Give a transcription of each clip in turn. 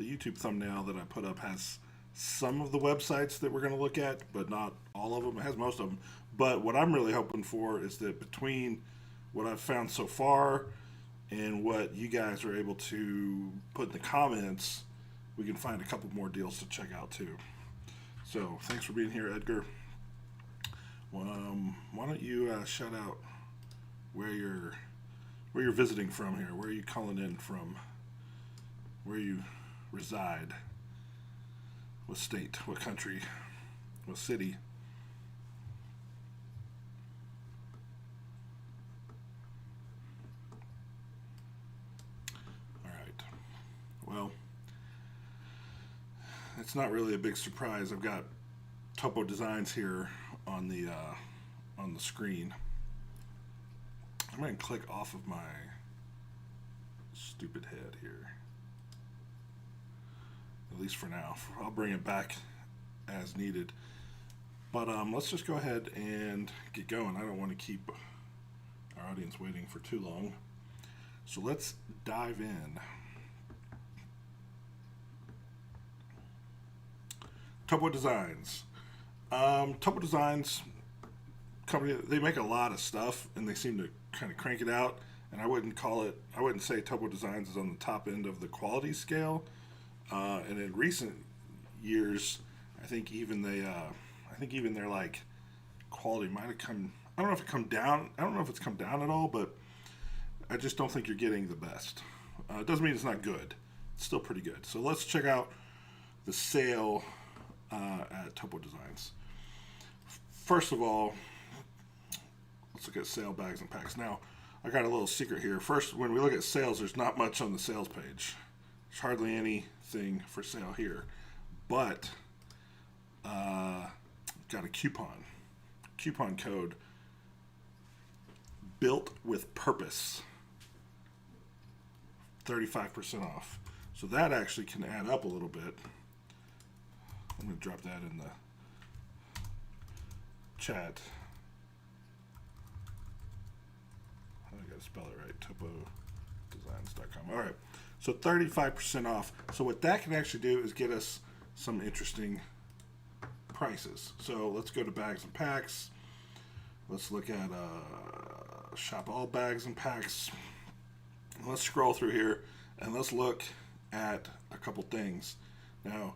YouTube thumbnail that I put up has some of the websites that we're going to look at, but not all of them. It has most of them. But what I'm really hoping for is that between what I've found so far and what you guys are able to put in the comments, we can find a couple more deals to check out too. So thanks for being here, Edgar. Why don't you shout out where you're visiting from here? Where are you calling in from? Where you reside? What state? What country? What city? All right. Well, it's not really a big surprise. I've got Topo Designs here on the screen. I'm going to click off of my stupid head here. At least for now. I'll bring it back as needed. But let's just go ahead and get going. I don't want to keep our audience waiting for too long. So let's dive in. Topo Designs. Topo Designs company, they make a lot of stuff and they seem to kind of crank it out. And I wouldn't say Topo Designs is on the top end of the quality scale. And in recent years, I think even their like quality might have come. I don't know if it come down. I don't know if it's come down at all, but I just don't think you're getting the best. It doesn't mean it's not good. It's still pretty good. So let's check out the sale at Topo Designs. First of all, let's look at sale bags and packs. Now, I got a little secret here. First, when we look at sales, there's not much on the sales page. There's hardly anything for sale here. But, got a coupon code, built with purpose, 35% off. So that actually can add up a little bit. I'm going to drop that in the chat. I got to spell it right. topodesigns.com. All right. So 35% off. So what that can actually do is get us some interesting prices. So let's go to bags and packs. Let's look at shop all bags and packs. Let's scroll through here and let's look at a couple things. Now,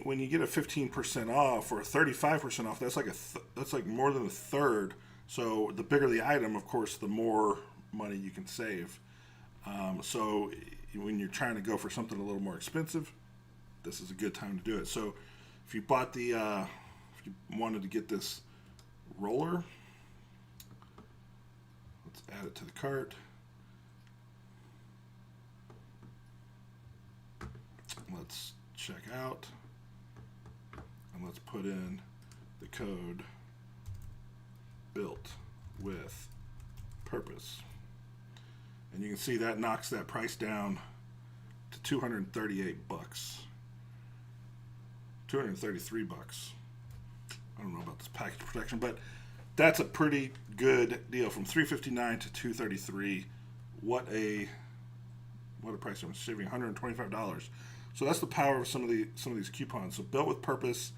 when you get a 15% off or a 35% off, that's like more than a third. So the bigger the item, of course, the more money you can save. So when you're trying to go for something a little more expensive, this is a good time to do it. So if you bought if you wanted to get this roller, let's add it to the cart. Let's check out and let's put in the code built with purpose. And you can see that knocks that price down to 238 bucks. 233 bucks. I don't know about this package protection, but that's a pretty good deal from 359 to 233. What a price! I'm saving $125. So that's the power of some of these coupons. So built with purpose,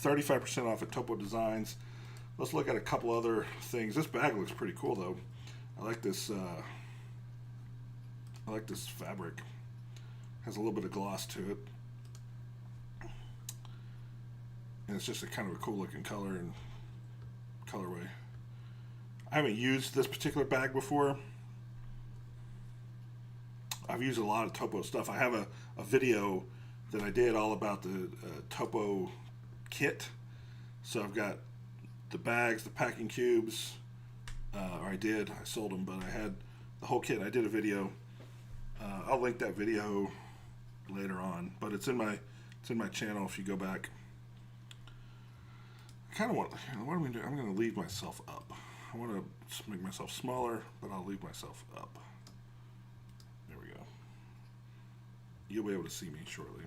35% off at Topo Designs. Let's look at a couple other things. This bag looks pretty cool though. I like this. I like this fabric. Has a little bit of gloss to it, and it's just a kind of a cool looking color and colorway. I haven't used this particular bag before. I've used a lot of Topo stuff. I have a video that I did all about the Topo kit. So I've got the bags, the packing cubes, or I sold them, but I had the whole kit. I did a video. I'll link that video later on, but it's in my channel if you go back. I kind of want, what am I doing? I'm going to leave myself up. I want to make myself smaller, but I'll leave myself up. There we go. You'll be able to see me shortly.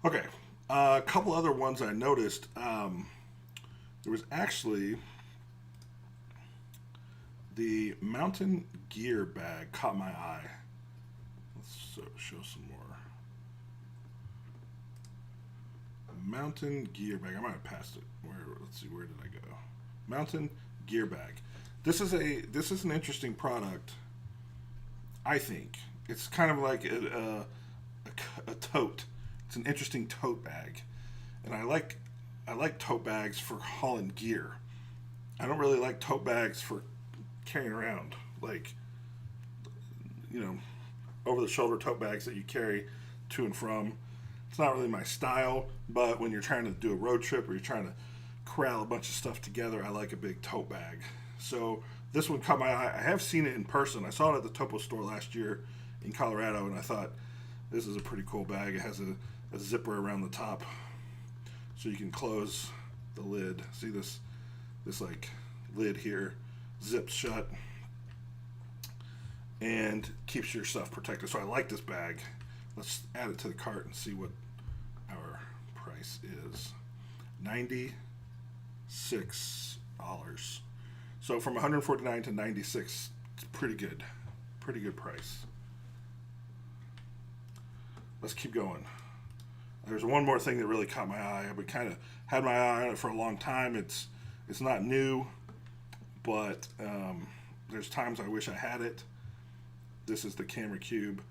Okay, a couple other ones I noticed. There was actually the mountain gear bag caught my eye. Let's show some more Mountain gear bag. I might have passed it. Let's see, where did I go? Mountain gear bag. This is an interesting product. I think it's kind of like a tote. It's an interesting tote bag, and I like tote bags for hauling gear. I don't really like tote bags for carrying around, like, you know, over the shoulder tote bags that you carry to and from. It's not really my style, but when you're trying to do a road trip or you're trying to corral a bunch of stuff together, I like a big tote bag. So this one caught my eye. I have seen it in person. I saw it at the Topo store last year in Colorado, and I thought, this is a pretty cool bag. It has a zipper around the top, so you can close the lid. See this like lid here zips shut and keeps your stuff protected. So I like this bag. Let's add it to the cart and see what our price is. $96. So from $149 to $96, it's pretty good. Pretty good price. Let's keep going. There's one more thing that really caught my eye. I've kind of had my eye on it for a long time. It's not new, but there's times I wish I had it. This is the camera cube.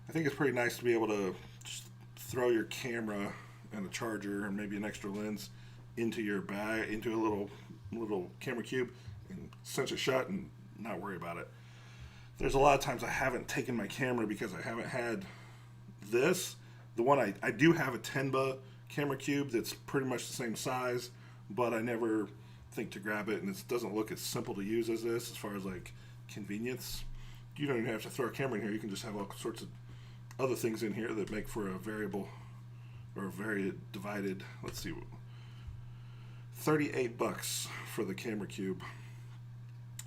I think it's pretty nice to be able to just throw your camera and a charger and maybe an extra lens into your bag, into a little camera cube, and cinch it shut and not worry about it. There's a lot of times I haven't taken my camera because I haven't had this. The one I do have a Tenba camera cube that's pretty much the same size, but I never think to grab it, and it doesn't look as simple to use as this as far as like convenience. You don't even have to throw a camera in here. You can just have all sorts of other things in here that make for a variable or a very divided, let's see, $38 for the camera cube.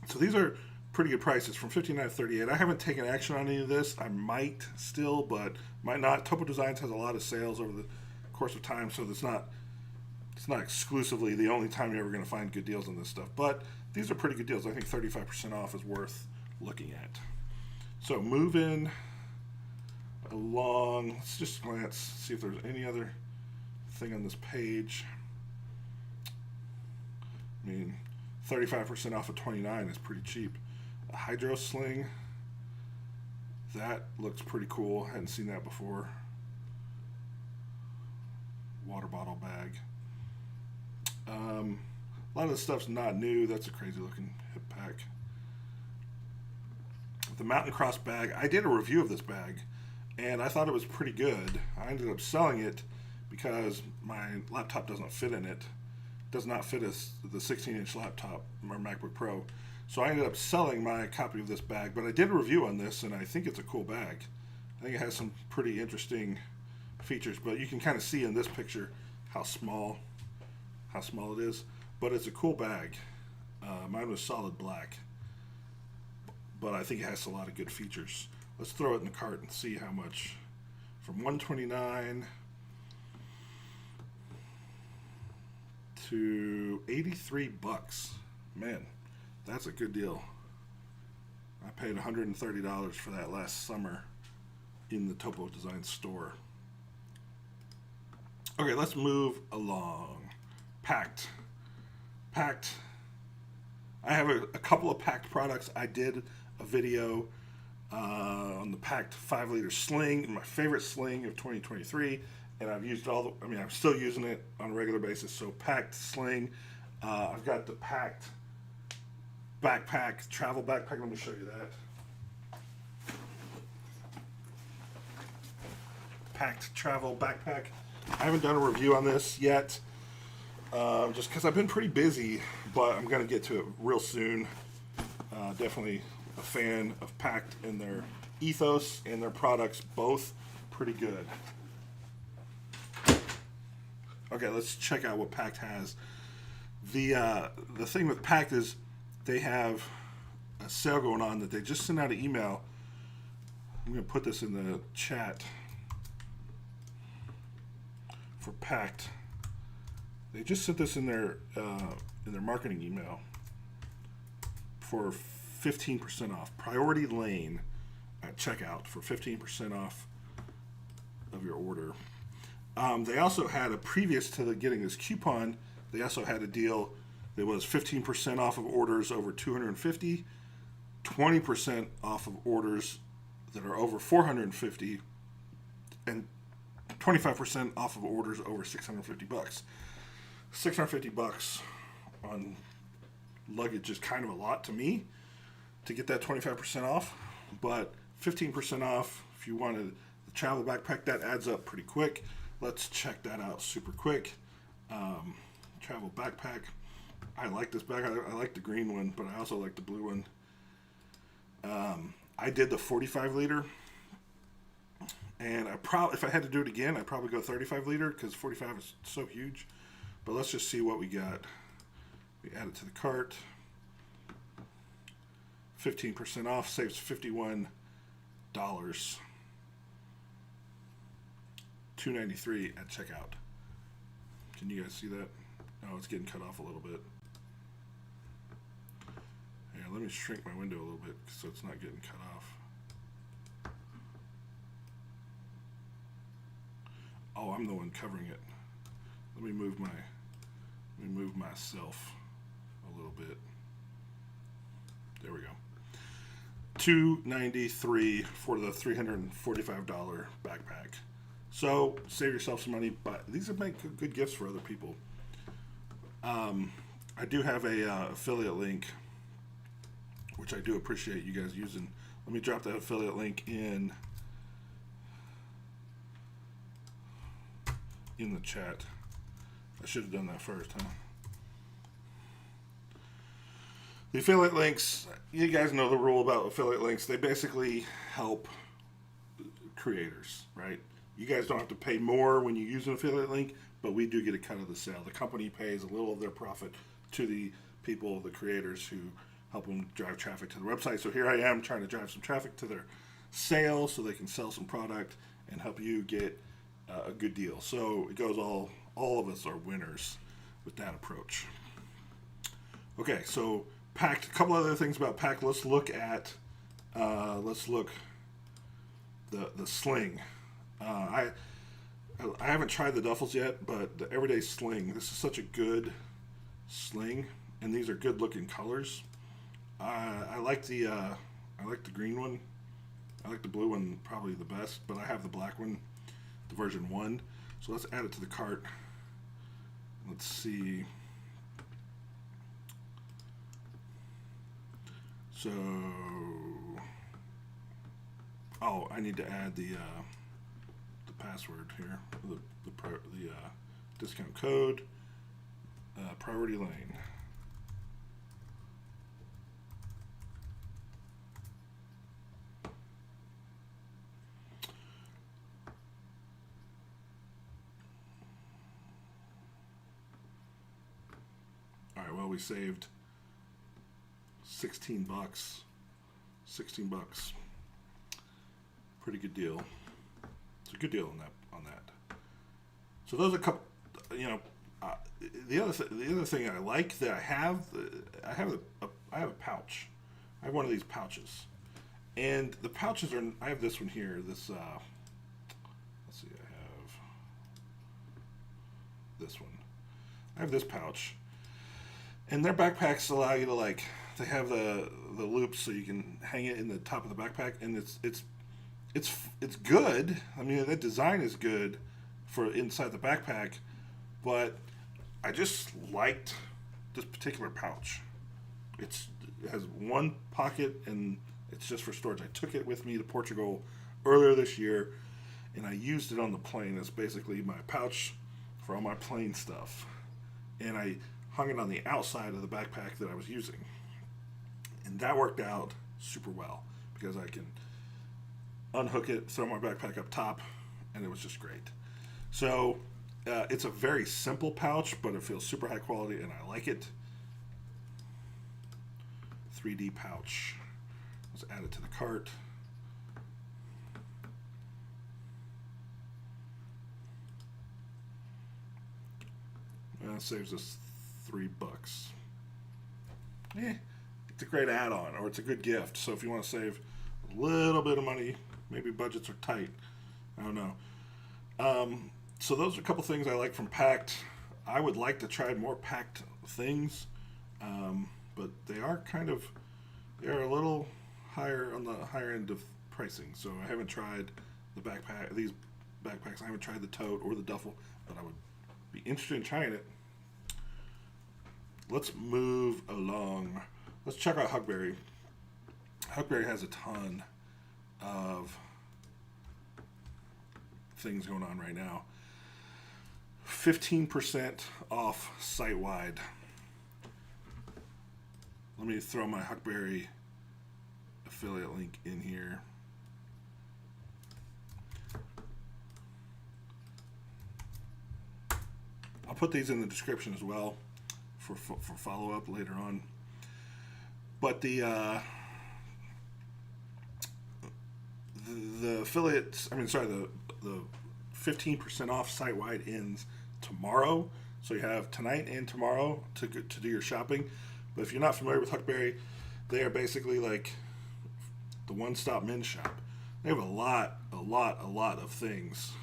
So these are pretty good prices, from $59 to $38. I haven't taken action on any of this. I might still, but might not. Topo Designs has a lot of sales over the course of time, so it's not exclusively the only time you're ever going to find good deals on this stuff. But these are pretty good deals. I think 35% off is worth looking at. So moving along, let's just glance, see if there's any other thing on this page. I mean, 35% off of $29 is pretty cheap. A hydro sling, that looks pretty cool. Hadn't seen that before. Water bottle bag. A lot of this stuff's not new. That's a crazy looking hip pack. The Mountain Cross bag, I did a review of this bag and I thought it was pretty good. I ended up selling it because my laptop doesn't fit in it. It does not fit the 16-inch laptop, or MacBook Pro. So I ended up selling my copy of this bag, but I did a review on this and I think it's a cool bag. I think it has some pretty interesting features, but you can kind of see in this picture how small it is. But it's a cool bag. Mine was solid black, but I think it has a lot of good features. Let's throw it in the cart and see how much. From $129 to $83. Man, that's a good deal. I paid $130 for that last summer in the Topo Design store. Okay, let's move along. Packed. I have a couple of Packed products. I did a video on the Packed 5-liter sling, my favorite sling of 2023, and I've used I'm still using it on a regular basis. So Packed sling. I've got the Packed backpack, travel backpack. Let me show you that. Packed travel backpack. I haven't done a review on this yet, just because I've been pretty busy, but I'm going to get to it real soon. Definitely a fan of Packed and their ethos and their products, both pretty good. Okay, let's check out what Packed has. The thing with Packed is they have a sale going on that they just sent out an email. I'm going to put this in the chat. For Packed, they just sent this in their marketing email for 15% off. Priority lane at checkout for 15% off of your order. They also had a previous to getting this coupon. They also had a deal that was 15% off of orders over 250, 20% off of orders that are over 450, and 25% off of orders over 650 bucks. 650 bucks on luggage is kind of a lot to me to get that 25% off, but 15% off if you wanted the travel backpack, that adds up pretty quick. Let's check that out super quick. Travel backpack. I like this bag. I like the green one, but I also like the blue one. I did the 45 liter, and if I had to do it again, I'd probably go 35 liter because 45 is so huge. But let's just see what we got. We add it to the cart. 15% off, saves $51. $293 at checkout. Can you guys see that? Oh, it's getting cut off a little bit. Here, let me shrink my window a little bit so it's not getting cut off. Oh, I'm the one covering it. Let me move myself a little bit. There we go. $293 for the $345 backpack. So save yourself some money, but these would make good gifts for other people. I do have a affiliate link, which I do appreciate you guys using. Let me drop that affiliate link in the chat. I should have done that first, huh? The affiliate links, you guys know the rule about affiliate links. They basically help creators, right? You guys don't have to pay more when you use an affiliate link, but we do get a cut of the sale. The company pays a little of their profit to the people, the creators who help them drive traffic to the website. So here I am trying to drive some traffic to their sale so they can sell some product and help you get a good deal. So it goes all of us are winners with that approach. Okay, so Pack, a couple other things about Pack. Let's look at the sling. I haven't tried the duffels yet, but the everyday sling. This is such a good sling, and these are good looking colors. I like the green one. I like the blue one probably the best, but I have the black one, the version 1. So let's add it to the cart. Let's see. So, I need to add the password here, the discount code, Priority Lane. All right, well, we saved 16 bucks. 16 bucks. Pretty good deal. It's a good deal on that. So those are a couple, the other thing I like that I have a pouch. I have one of these pouches. And the pouches I have this one here, let's see, I have this one. I have this pouch. And their backpacks allow you to they have the loops so you can hang it in the top of the backpack, and it's good. I mean, that design is good for inside the backpack, but I just liked this particular pouch. It has one pocket and it's just for storage. I took it with me to Portugal earlier this year, and I used it on the plane as basically my pouch for all my plane stuff. And I hung it on the outside of the backpack that I was using. And that worked out super well because I can unhook it, throw my backpack up top, and it was just great. So it's a very simple pouch, but it feels super high quality, and I like it. 3D pouch. Let's add it to the cart. That saves us $3. It's a great add-on, or it's a good gift. So if you want to save a little bit of money, maybe budgets are tight, I don't know. So those are a couple things I like from Packed. I would like to try more Packed things, but they are a little higher on the higher end of pricing. So I haven't tried these backpacks. I haven't tried the tote or the duffel, but I would be interested in trying it. Let's move along. Let's check out Huckberry. Huckberry has a ton of things going on right now. 15% off site wide. Let me throw my Huckberry affiliate link in here. I'll put these in the description as well for follow up later on. But the affiliates, the 15% off site wide ends tomorrow. So you have tonight and tomorrow to do your shopping. But if you're not familiar with Huckberry, they are basically like the one-stop men's shop. They have a lot of things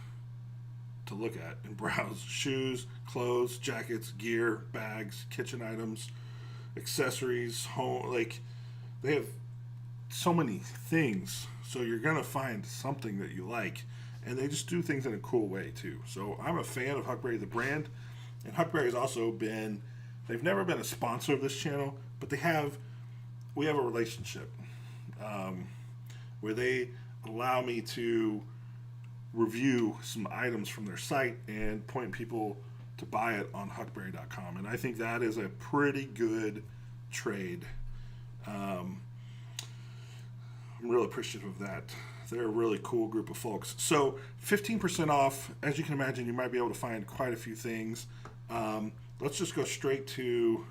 to look at and browse: shoes, clothes, jackets, gear, bags, kitchen items, accessories, home. Like, they have so many things. So you're gonna find something that you like, and they just do things in a cool way too. So I'm a fan of Huckberry, the brand, and Huckberry has also been. They've never been a sponsor of this channel, but we have a relationship where they allow me to review some items from their site and point people to buy it on huckberry.com. And I think that is a pretty good trade. I'm really appreciative of that. They're a really cool group of folks. So 15% off. As you can imagine, you might be able to find quite a few things. Let's just go straight to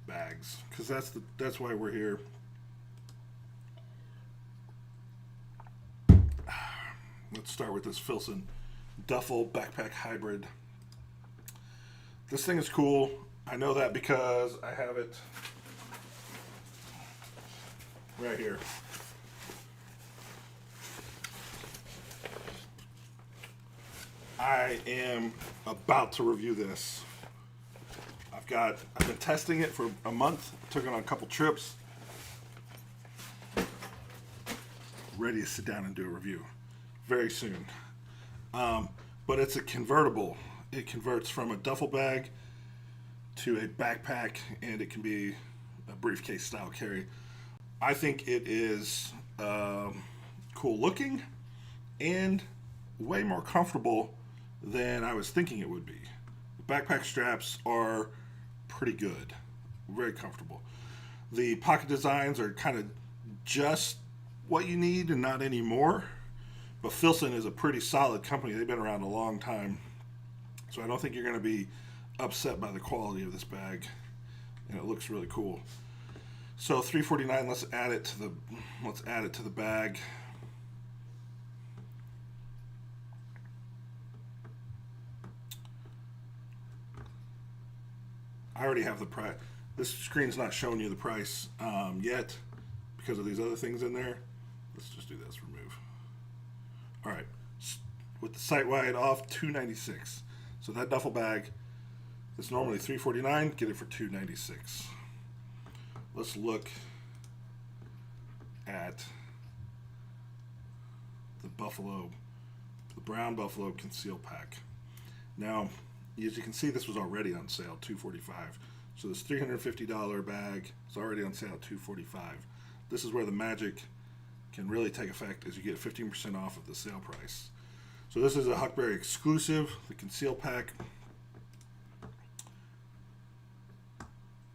bags, because that's why we're here. Let's start with this Filson duffel backpack hybrid. This thing is cool. I know that because I have it right here. I am about to review this. I've been testing it for a month, took it on a couple trips. Ready to sit down and do a review very soon. But it's a convertible. It converts from a duffel bag to a backpack, and it can be a briefcase style carry. I think it is cool looking and way more comfortable than I was thinking it would be. The backpack straps are pretty good, very comfortable. The pocket designs are kind of just what you need and not any more. But Filson is a pretty solid company. They've been around a long time. So I don't think you're going to be upset by the quality of this bag. And it looks really cool. So $349, let's add it to the bag. I already have the price. This screen's not showing you the price yet because of these other things in there. Let's just do this, remove. All right, with the site wide off, $296. So that duffel bag is normally $349. Get it for $296. Let's look at the brown buffalo conceal pack. Now, as you can see, this was already on sale, $245. So this $350 bag is already on sale at $245. This is where the magic can really take effect, as you get 15% off of the sale price. So this is a Huckberry exclusive, the conceal pack.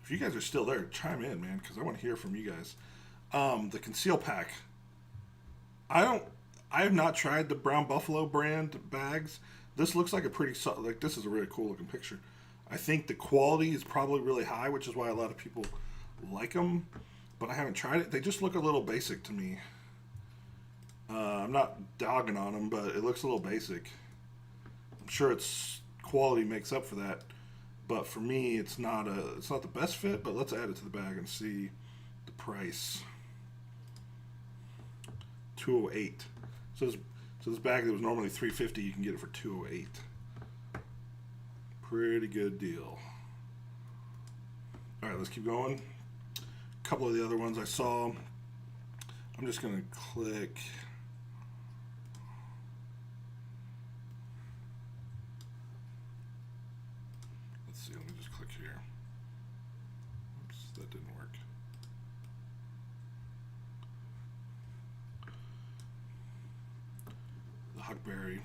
If you guys are still there, chime in, man, because I want to hear from you guys. The conceal pack. I have not tried the Brown Buffalo brand bags. This looks like a pretty this is a really cool looking picture. I think the quality is probably really high, which is why a lot of people like them. But I haven't tried it. They just look a little basic to me. I'm not dogging on them, but it looks a little basic. I'm sure its quality makes up for that. But for me, it's not the best fit. But let's add it to the bag and see the price. $208. So this bag that was normally $350, you can get it for $208. Pretty good deal. All right, let's keep going. A couple of the other ones I saw. I'm just going to click. Let's see, let me just click here. Oops, that didn't work. The Huckberry.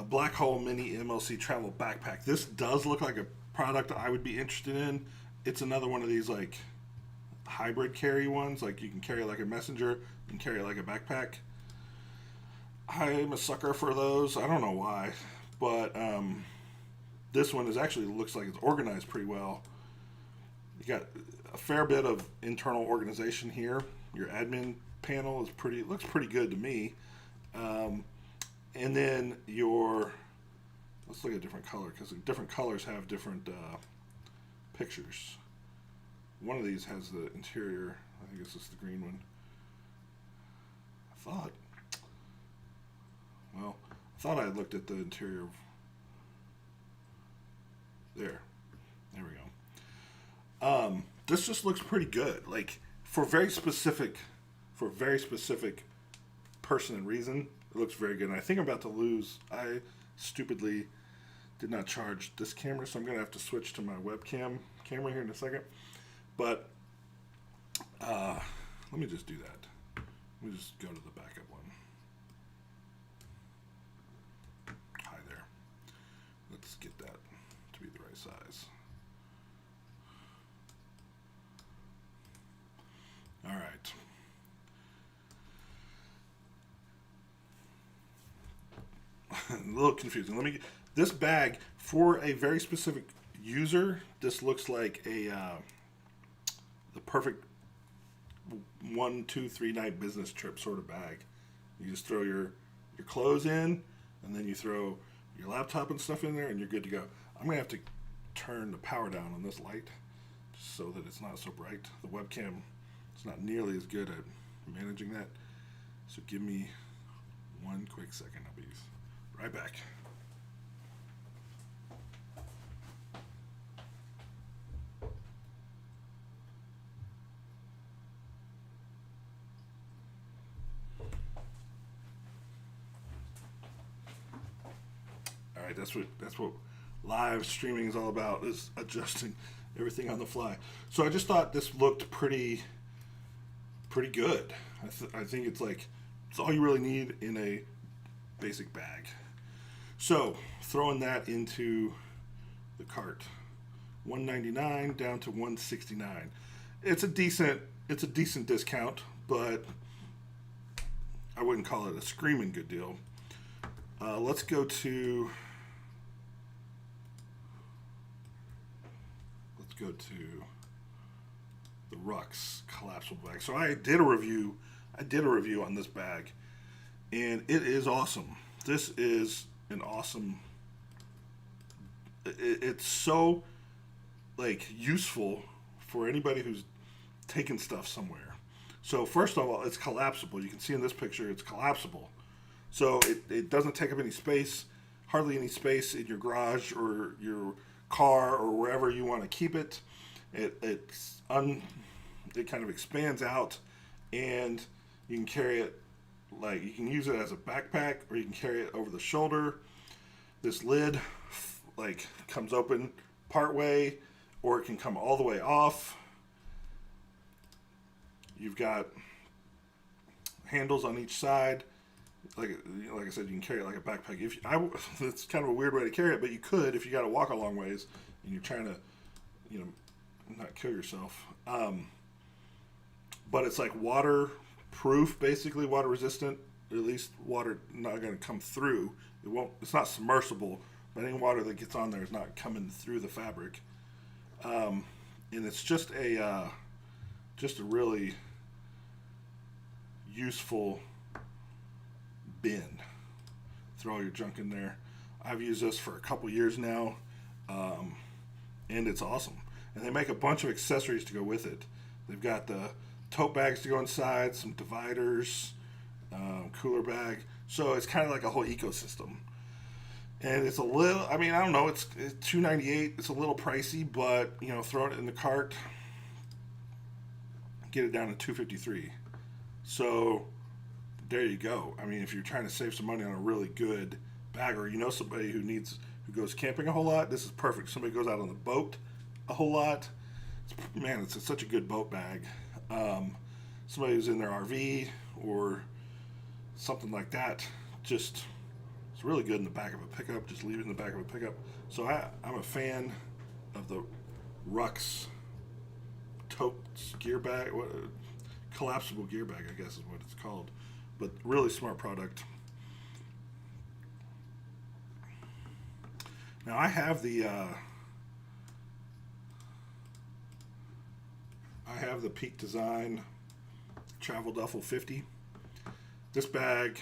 Black Hole Mini MLC Travel Backpack. This does look like a product I would be interested in. It's another one of these like hybrid carry ones. Like you can carry like a messenger and carry like a backpack. I'm a sucker for those. I don't know why, but this one is actually looks like it's organized pretty well. You got a fair bit of internal organization here. Your admin panel is looks pretty good to me. And then let's look at a different color because different colors have different pictures. One of these has the interior. I think this is the green one. I thought I had looked at the interior. There we go. This just looks pretty good. Like for a very specific person and reason, it looks very good. And I think I'm about to lose. I stupidly did not charge this camera, so I'm going to have to switch to my webcam camera here in a second. But let me just do that. Let me just go to the backup one. Hi there. Let's get that to be the right size. All right. A little confusing. This bag for a very specific user. This looks like the perfect 1, 2, 3 night business trip sort of bag. You just throw your clothes in, and then you throw your laptop and stuff in there, and you're good to go. I'm gonna have to turn the power down on this light just so that it's not so bright. The webcam is not nearly as good at managing that. So give me one quick second. I'll be right back. All right, that's what live streaming is all about, is adjusting everything on the fly. So I just thought this looked pretty good. I think it's all you really need in a basic bag. So throwing that into the cart, $199 down to $169. It's a decent discount, but I wouldn't call it a screaming good deal. Let's go to the Rux collapsible bag. So I did a review on this bag, and it is awesome. This is an awesome. It's so useful for anybody who's taking stuff somewhere. So first of all, it's collapsible. You can see in this picture, it's collapsible. So it doesn't take up any space, hardly any space in your garage or your car or wherever you want to keep it. It kind of expands out, and you can carry it you can use it as a backpack, or you can carry it over the shoulder. This lid comes open part way, or it can come all the way off. You've got handles on each side. Like I said, you can carry it like a backpack. It's kind of a weird way to carry it, but you could if you got to walk a long ways and you're trying to, not kill yourself. But it's waterproof, basically water resistant. At least water not going to come through. It's not submersible, but any water that gets on there is not coming through the fabric. And it's just a really useful bin. Throw all your junk in there. I've used this for a couple years now, and it's awesome. And they make a bunch of accessories to go with it. They've got the tote bags to go inside, some dividers, cooler bag. So it's kind of like a whole ecosystem. And it's a little, I mean, I don't know, it's $298. It's a little pricey, but throw it in the cart, get it down to $253. So there you go. I mean, if you're trying to save some money on a really good bag, or somebody who goes camping a whole lot, this is perfect. Somebody goes out on the boat a whole lot. Man, it's such a good boat bag. Somebody who's in their RV or something like that, just it's really good in the back of a pickup. Just leave it in the back of a pickup. So I'm a fan of the Rux totes gear bag, collapsible gear bag, I guess is what it's called. But really smart product. Now I have the Peak Design Travel Duffel 50. This bag,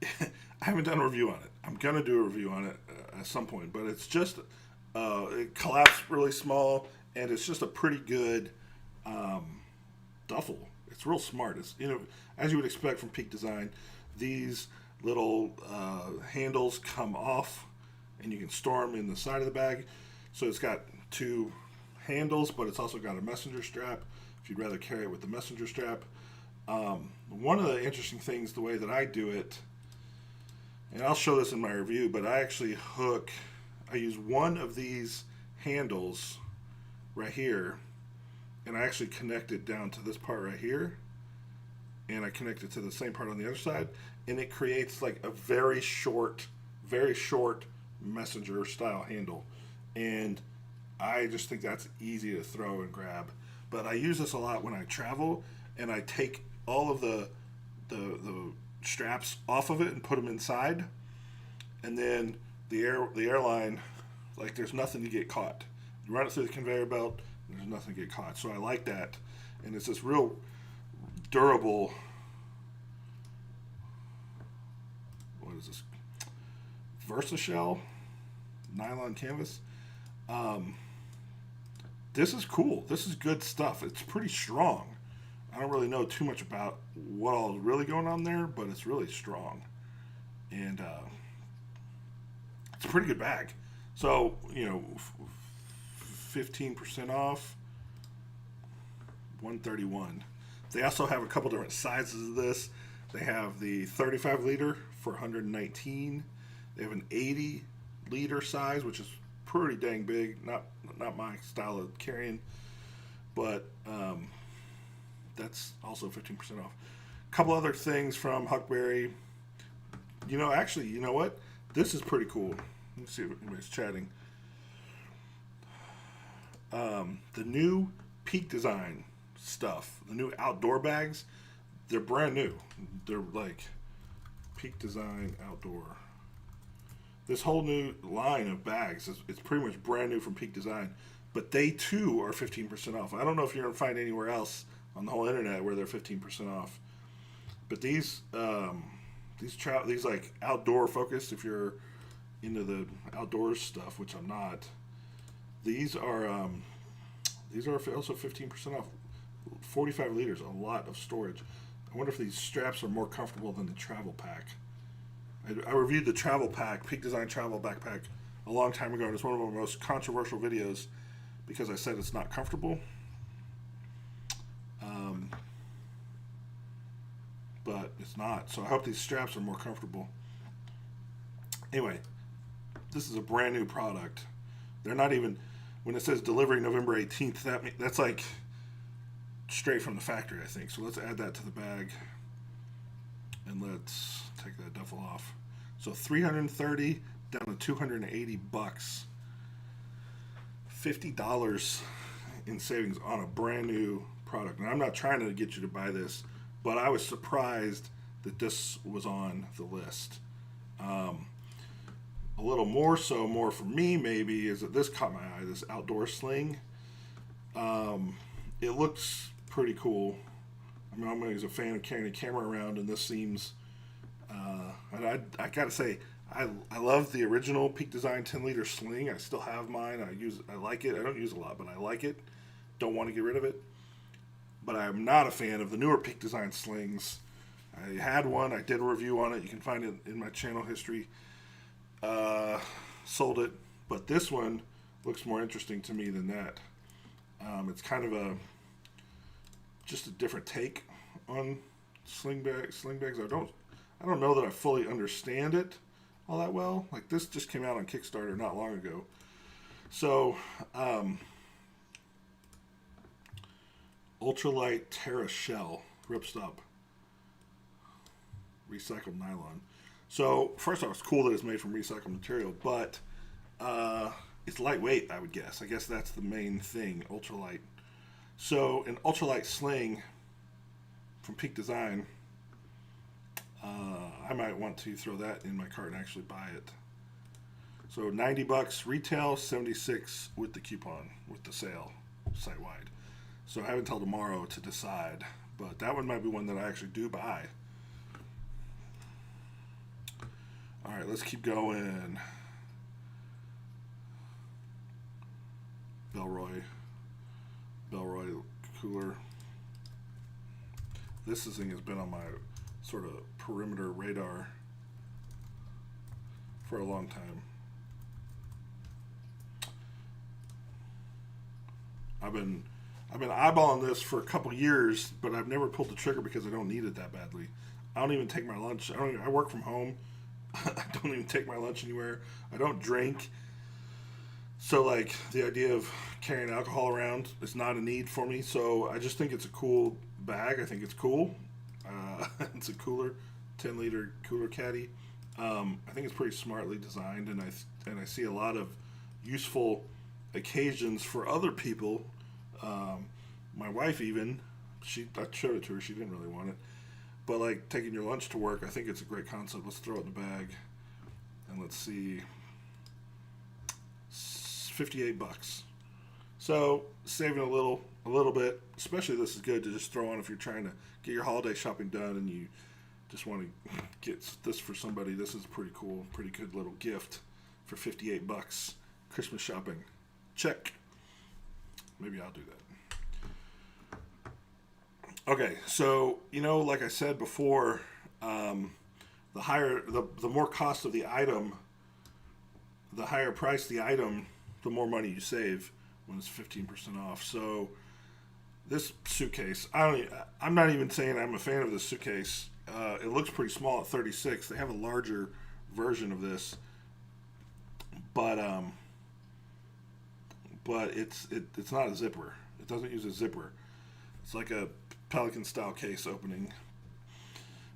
I haven't done a review on it. I'm gonna do a review on it at some point, but it's just it collapsed really small, and it's just a pretty good duffel. It's real smart. It's as you would expect from Peak Design, these little handles come off, and you can store them in the side of the bag. So it's got two handles, but it's also got a messenger strap if you'd rather carry it with the messenger strap. One of the interesting things, the way that I do it, and I'll show this in my review, but I use one of these handles right here, and I actually connect it down to this part right here, and I connect it to the same part on the other side, and it creates like a very short messenger style handle. And I just think that's easy to throw and grab. But I use this a lot when I travel, and I take all of the straps off of it and put them inside, and then the airline, like, there's nothing to get caught. You run it through the conveyor belt, and there's nothing to get caught. So I like that, and it's this real durable. What is this? VersaShell nylon canvas. This is cool. This is good stuff. It's pretty strong. I don't really know too much about what all is really going on there, but it's really strong. And it's a pretty good bag. So, 15% off, $131. They also have a couple different sizes of this. They have the 35 liter for $119. They have an 80 liter size, which is pretty dang big. Not my style of carrying, but that's also 15% off. A couple other things from Huckberry. Actually, you know what? This is pretty cool. Let's see if anybody's chatting. The new Peak Design stuff, the new outdoor bags, they're brand new. They're like Peak Design Outdoor. This whole new line of bags it's pretty much brand new from Peak Design, but they too are 15% off. I don't know if you're gonna find anywhere else on the whole internet where they're 15% off. But these like outdoor focused, if you're into the outdoors stuff, which I'm not, these are also 15% off. 45 liters, a lot of storage. I wonder if these straps are more comfortable than the travel pack. I reviewed the travel pack, Peak Design travel backpack, a long time ago, and it's one of my most controversial videos because I said it's not comfortable. But it's not. So I hope these straps are more comfortable. Anyway, this is a brand new product. They're not even, when it says delivery November 18th, that's like straight from the factory, I think. So let's add that to the bag, and let's take that duffel off. So $330 down to $280, $50 in savings on a brand new product. And I'm not trying to get you to buy this, but I was surprised that this was on the list. A little more for me maybe is that this caught my eye, this outdoor sling. It looks pretty cool. I mean, I'm always a fan of carrying a camera around, and this seems, and I gotta say, I love the original Peak Design 10 liter sling. I still have mine. I like it. I don't use it a lot, but I like it. Don't want to get rid of it. But I'm not a fan of the newer Peak Design slings. I had one. I did a review on it. You can find it in my channel history. Sold it, but this one looks more interesting to me than that. It's kind of just a different take on sling bags. I don't know that I fully understand it all that well. Like, this just came out on Kickstarter not long ago. So, ultralight Terra shell, ripstop, recycled nylon. So, first off, it's cool that it's made from recycled material, but it's lightweight, I would guess. I guess that's the main thing, ultralight. So, an ultralight sling from Peak Design, I might want to throw that in my cart and actually buy it. So $90 retail, $76 with the coupon, with the sale, site-wide. So I have until tomorrow to decide, but that one might be one that I actually do buy. All right, let's keep going. Bellroy cooler. This thing has been on my sort of perimeter radar for a long time. I've been eyeballing this for a couple years, but I've never pulled the trigger because I don't need it that badly. I don't even take my lunch. I work from home. I don't even take my lunch anywhere. I don't drink. So, like, the idea of carrying alcohol around is not a need for me. So I just think it's a cool bag. I think it's cool. It's a cooler, 10-liter cooler caddy. I think it's pretty smartly designed, and I see a lot of useful occasions for other people. My wife even, I showed it to her. She didn't really want it, but like taking your lunch to work, I think it's a great concept. Let's throw it in the bag, and let's see, $58. So saving a little bit. Especially this is good to just throw on if you're trying to get your holiday shopping done and you just want to get this for somebody. This is pretty cool, pretty good little gift for $58. Christmas shopping, check. Maybe I'll do that. Okay, so like I said before, the more cost of the item, the higher price the item, the more money you save when it's 15% off. So this suitcase, I'm not even saying I'm a fan of this suitcase. It looks pretty small at 36. They have a larger version of this, but it's not a zipper. It doesn't use a zipper. It's like a Pelican style case opening,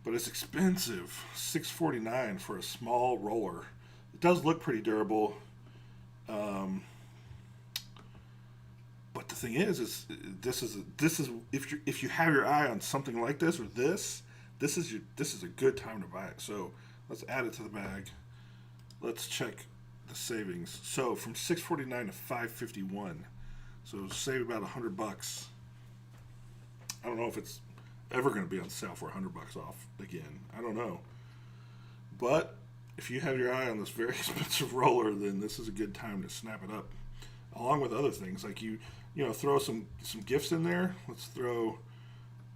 but it's expensive. $649 for a small roller. It does look pretty durable. But the thing is this is if you have your eye on something like this or this is a good time to buy it. So let's add it to the bag. Let's check the savings. So from $649 to $551. So save about $100. I don't know if it's ever going to be on sale for $100 off again. I don't know. But if you have your eye on this very expensive roller, then this is a good time to snap it up. Along with other things, like throw some gifts in there. Let's throw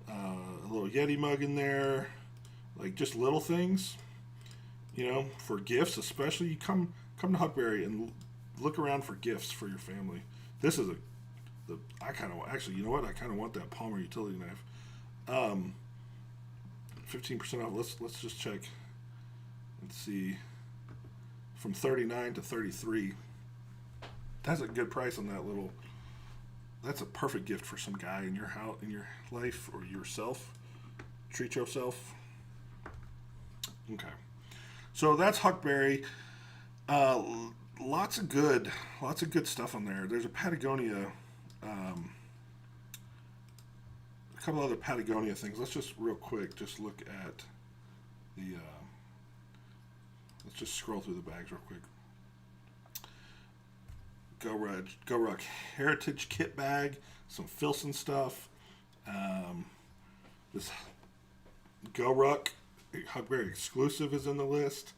a little Yeti mug in there, like just little things, for gifts. Especially, you come to Huckberry and look around for gifts for your family. This is I kind of want that Palmer utility knife. 15% off. Let's just check and see. From $39 to $33. That's a good price on that little. That's a perfect gift for some guy in your house, in your life, or yourself. Treat yourself. Okay, so that's Huckberry. Lots of good stuff on there. There's a Patagonia, a couple other Patagonia things. Let's just real quick just look at the. Let's just scroll through the bags real quick. Go Ruck Heritage Kit Bag, some Filson stuff. This Go Ruck Huckberry exclusive is in the list.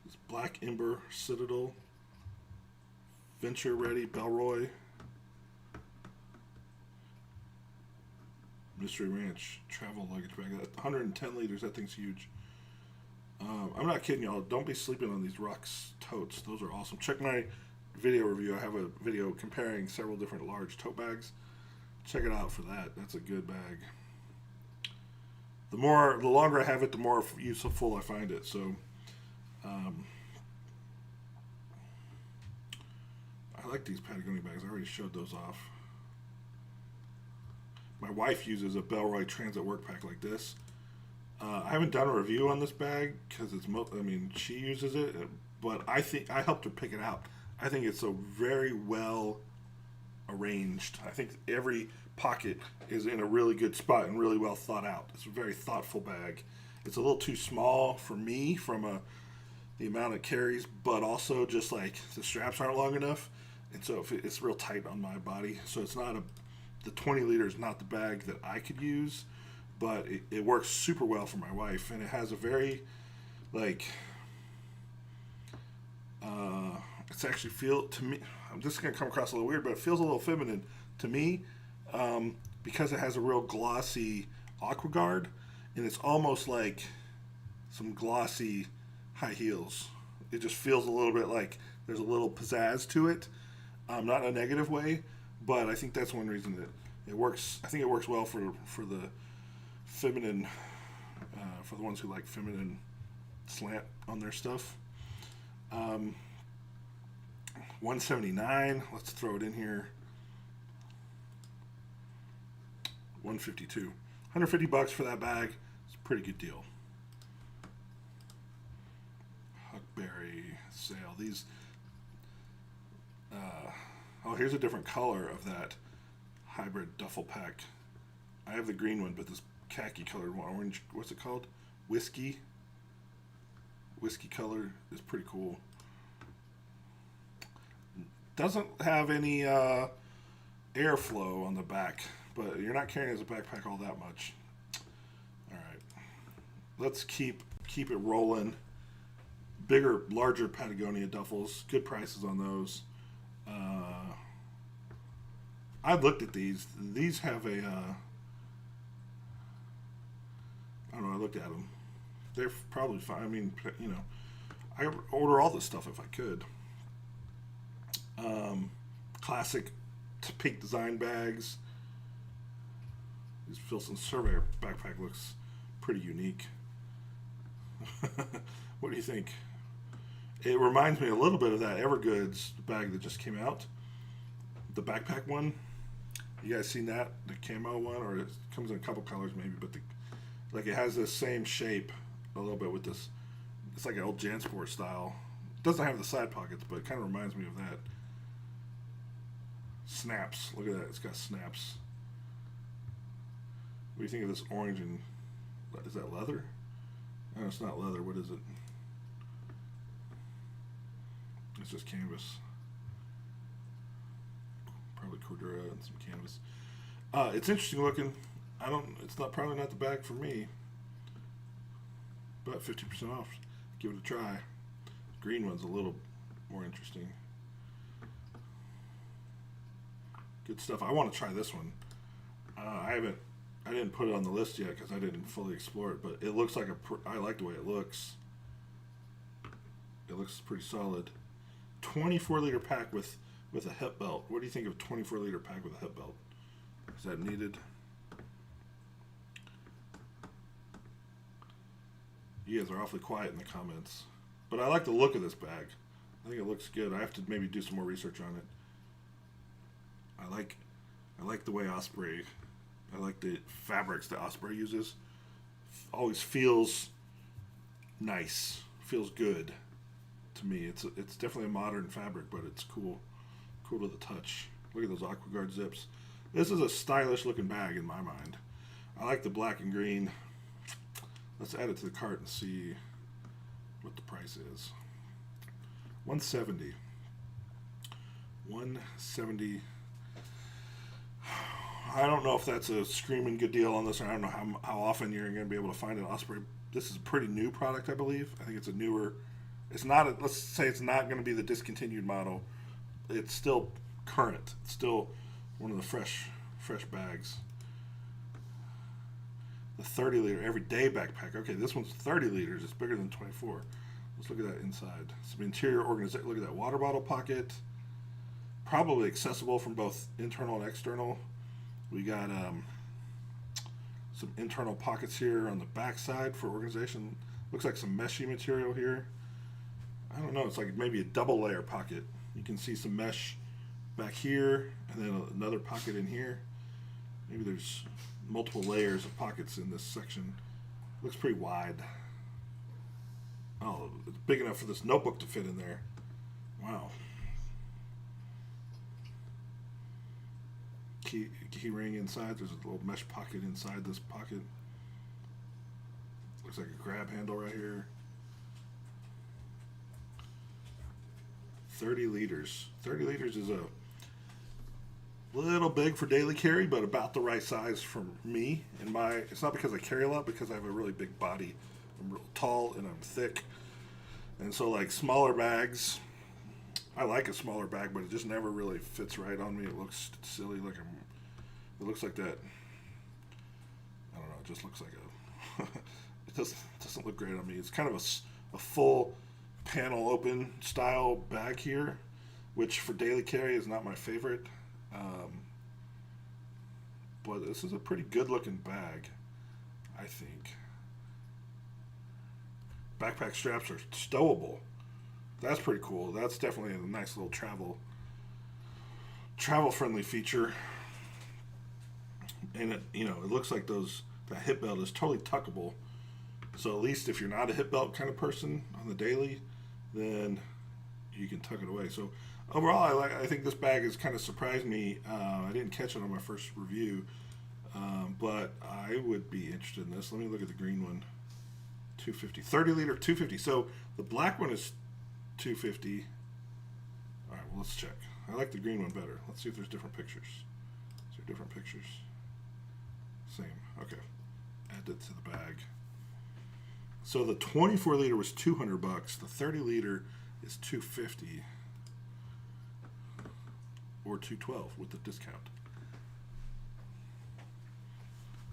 This Black Ember Citadel, Venture Ready Bellroy, Mystery Ranch travel luggage bag. 110 liters. That thing's huge. I'm not kidding y'all. Don't be sleeping on these Rux totes. Those are awesome. Check my video review. I have a video comparing several different large tote bags. Check it out for that. That's a good bag. The longer I have it, the more useful I find it. So, I like these Patagonia bags. I already showed those off. My wife uses a Bellroy Transit work pack like this. I haven't done a review on this bag because she uses it, but I think I helped her pick it out. I think it's a very well arranged. I think every pocket is in a really good spot and really well thought out. It's a very thoughtful bag. It's a little too small for me from the amount it carries, but also just like the straps aren't long enough, and so it's real tight on my body. So it's not the 20 liter is not the bag that I could use, but it works super well for my wife, and it has a very it's actually to me, I'm just gonna come across a little weird, but it feels a little feminine to me, because it has a real glossy aqua guard, and it's almost like some glossy high heels. It just feels a little bit like there's a little pizzazz to it, not in a negative way, but I think that's one reason that it works. I think it works well for the feminine, for the ones who like feminine slant on their stuff. 179. Let's throw it in here. 152. $150 for that bag. It's a pretty good deal. Huckberry sale. These. Here's a different color of that hybrid duffel pack. I have the green one, but this khaki colored one, orange. What's it called? Whiskey color is pretty cool. Doesn't have any airflow on the back, but you're not carrying it as a backpack all that much. All right, let's keep it rolling. Bigger, larger Patagonia duffels. Good prices on those. I looked at these. These have a. I don't know. I looked at them. They're probably fine. I mean, I order all this stuff if I could. Classic pink design bags. This Filson Surveyor backpack looks pretty unique. What do you think? It reminds me a little bit of that Evergoods bag that just came out. The backpack one. You guys seen that? The camo one? Or it comes in a couple colors maybe, but it has this same shape a little bit with this. It's like an old Jansport style. It doesn't have the side pockets, but it kind of reminds me of that. Snaps. Look at that. It's got snaps. What do you think of this orange and... Is that leather? No, it's not leather. What is it? It's just canvas. Probably Cordura and some canvas. It's interesting looking. It's probably not the bag for me. But 50% off. Give it a try. The green one's a little more interesting. Good stuff. I want to try this one. I didn't put it on the list yet because I didn't fully explore it, but it looks like I like the way it looks. It looks pretty solid. 24-liter pack with a hip belt. What do you think of a 24-liter pack with a hip belt? Is that needed? You guys are awfully quiet in the comments. But I like the look of this bag. I think it looks good. I have to maybe do some more research on it. I like the way Osprey, I like the fabrics that Osprey uses. Always feels nice. Feels good to me. It's definitely a modern fabric, but it's cool. Cool to the touch. Look at those AquaGuard zips. This is a stylish looking bag in my mind. I like the black and green. Let's add it to the cart and see what the price is. $170. $170. I don't know if that's a screaming good deal on this, or I don't know how often you're going to be able to find an Osprey. This is a pretty new product, I believe. I think it's a newer. It's not. Let's say it's not going to be the discontinued model. It's still current. It's still one of the fresh bags. the 30 liter everyday backpack. Okay, this one's 30 liters. It's bigger than 24. Let's look at that inside. Some interior organization. Look at that water bottle pocket. Probably accessible from both internal and external. We got some internal pockets here on the back side for organization. Looks like some meshy material here. I don't know. It's like maybe a double layer pocket. You can see some mesh back here and then another pocket in here. Maybe there's multiple layers of pockets in this section. Looks pretty wide. Oh, it's big enough for this notebook to fit in there. Wow. Key ring inside. There's a little mesh pocket inside this pocket. Looks like a grab handle right here. 30 liters. 30 liters is a little big for daily carry, but about the right size for me. It's not because I carry a lot, because I have a really big body. I'm real tall and I'm thick. And so like smaller bags, I like a smaller bag, but it just never really fits right on me. It looks silly, it looks like that. I don't know. It just looks like it doesn't look great on me. It's kind of a full panel open style bag here, which for daily carry is not my favorite. But this is a pretty good looking bag, I think. Backpack straps are stowable. That's pretty cool. That's definitely a nice little travel friendly feature. And it looks like that hip belt is totally tuckable. So at least if you're not a hip belt kind of person on the daily, then you can tuck it away. So overall, I think this bag has kind of surprised me. I didn't catch it on my first review, but I would be interested in this. Let me look at the green one. 250, 30 liter, 250. So the black one is 250. All right, well, let's check. I like the green one better. Let's see if there's different pictures. Is there different pictures? Same. Okay. Add it to the bag. So the 24 liter was $200. The 30 liter is $250 or $212 with the discount.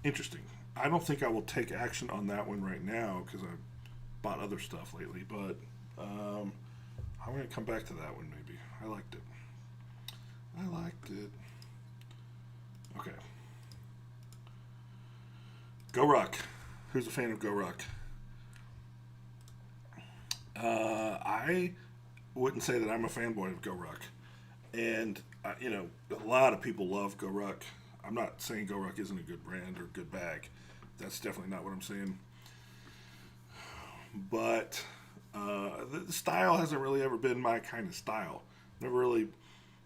Interesting. I don't think I will take action on that one right now because I've bought other stuff lately, but I'm going to come back to that one maybe. I liked it. Okay. Go Rock. Who's a fan of Go Rock? I wouldn't say that I'm a fanboy of Go Rock. And, a lot of people love Go Rock. I'm not saying Go Rock isn't a good brand or good bag. That's definitely not what I'm saying. But the style hasn't really ever been my kind of style. Never really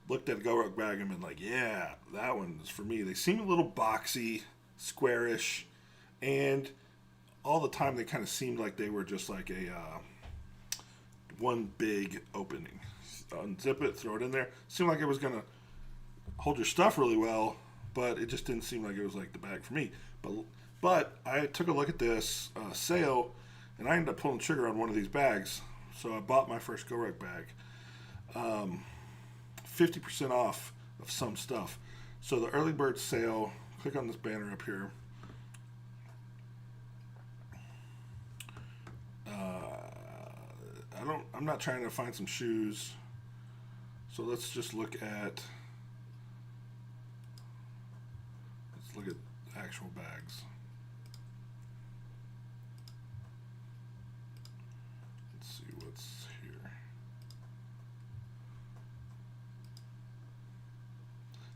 looked at a Go Rock bag and been like, yeah, that one is for me. They seem a little boxy, squarish, and all the time they kind of seemed like they were just like a one big opening. Unzip it, throw it in there. Seemed like it was going to hold your stuff really well, but it just didn't seem like it was like the bag for me. But I took a look at this sale, and I ended up pulling the trigger on one of these bags. So I bought my first Go Rock bag. 50% off of some stuff. So the early bird sale, click on this banner up here. I'm not trying to find some shoes. So let's look at actual bags. Let's see what's here.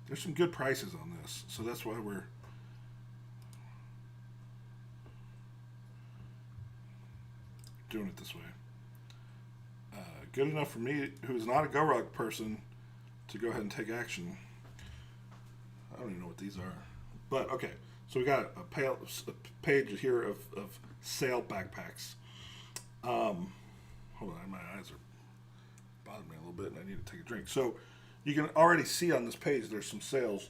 There's some good prices on this, so that's why we're doing it this way. Good enough for me, who's not a Go Rock person, to go ahead and take action. I don't even know what these are. But, okay, so we got a page here of sale backpacks. Hold on, my eyes are bothering me a little bit, and I need to take a drink. So you can already see on this page there's some sales.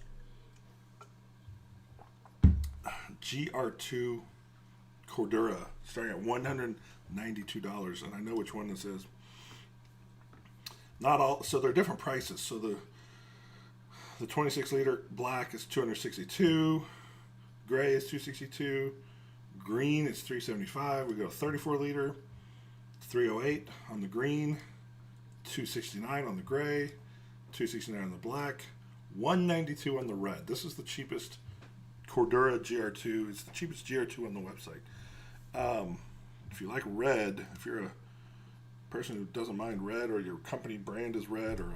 GR2 Cordura starting at $192, and I know which one this is. Not all, so they're different prices. So the 26 liter black is $262, gray is $262, green is $375. We go 34 liter, $308 on the green, $269 on the gray, $269 on the black, $192 on the red. This is the cheapest Cordura GR2. It's the cheapest GR2 on the website. If you like red, if you're a person who doesn't mind red, or your company brand is red, or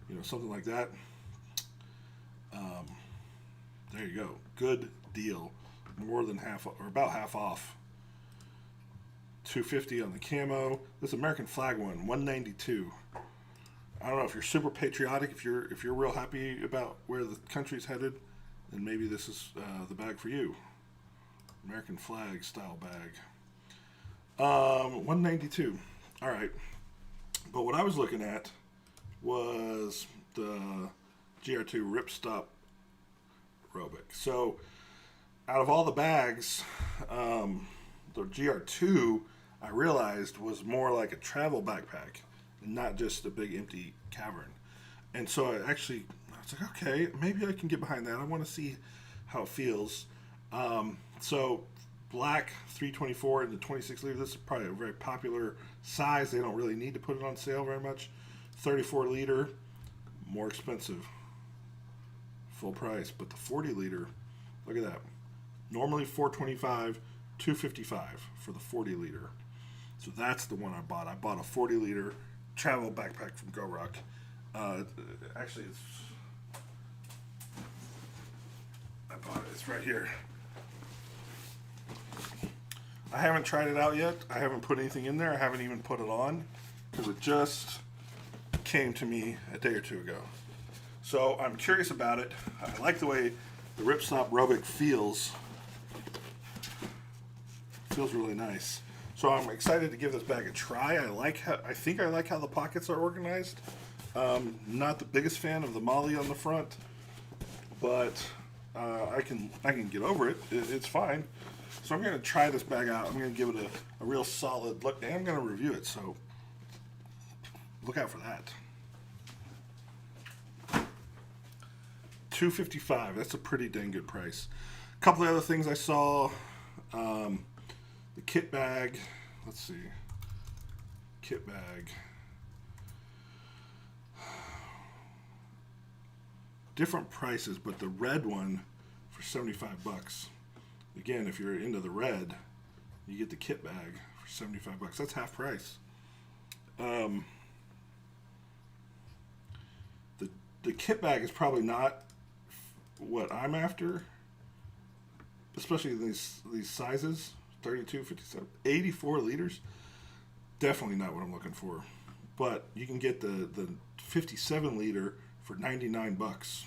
you know, something like that, there you go. Good deal. More than half, or about half off. $250 on the camo. This American flag one, $192. I don't know if you're super patriotic. If you're real happy about where the country's headed, then maybe this is the bag for you. American flag style bag. $192. All right. But what I was looking at was the GR2 Ripstop Robic. So out of all the bags, the GR2 I realized was more like a travel backpack, not just a big empty cavern. And so I was like, okay, maybe I can get behind that. I want to see how it feels. So black 324 and the 26 liter. This is probably a very popular size. They don't really need to put it on sale very much. 34 liter, more expensive, full price. But the 40 liter, look at that. Normally $425, $255 for the 40 liter. So that's the one I bought. I bought a 40 liter travel backpack from GoRuck. Actually, I bought it. It's right here. I haven't tried it out yet. I haven't put anything in there. I haven't even put it on because it just came to me a day or two ago. So I'm curious about it. I like the way the Ripstop Robic feels. Feels really nice. So I'm excited to give this bag a try. I think I like how the pockets are organized. Not the biggest fan of the Molly on the front, but I can get over it. It's fine. So I'm going to try this bag out. I'm going to give it a real solid look, and I'm going to review it. So look out for that. $255. That's a pretty dang good price. A couple of other things I saw. The kit bag. Let's see. Kit bag. Different prices, but the red one for $75. Again, if you're into the red, you get the kit bag for $75. That's half price. The kit bag is probably not what I'm after, especially these sizes, 32, 57, 84 liters. Definitely not what I'm looking for. But you can get the 57 liter for $99.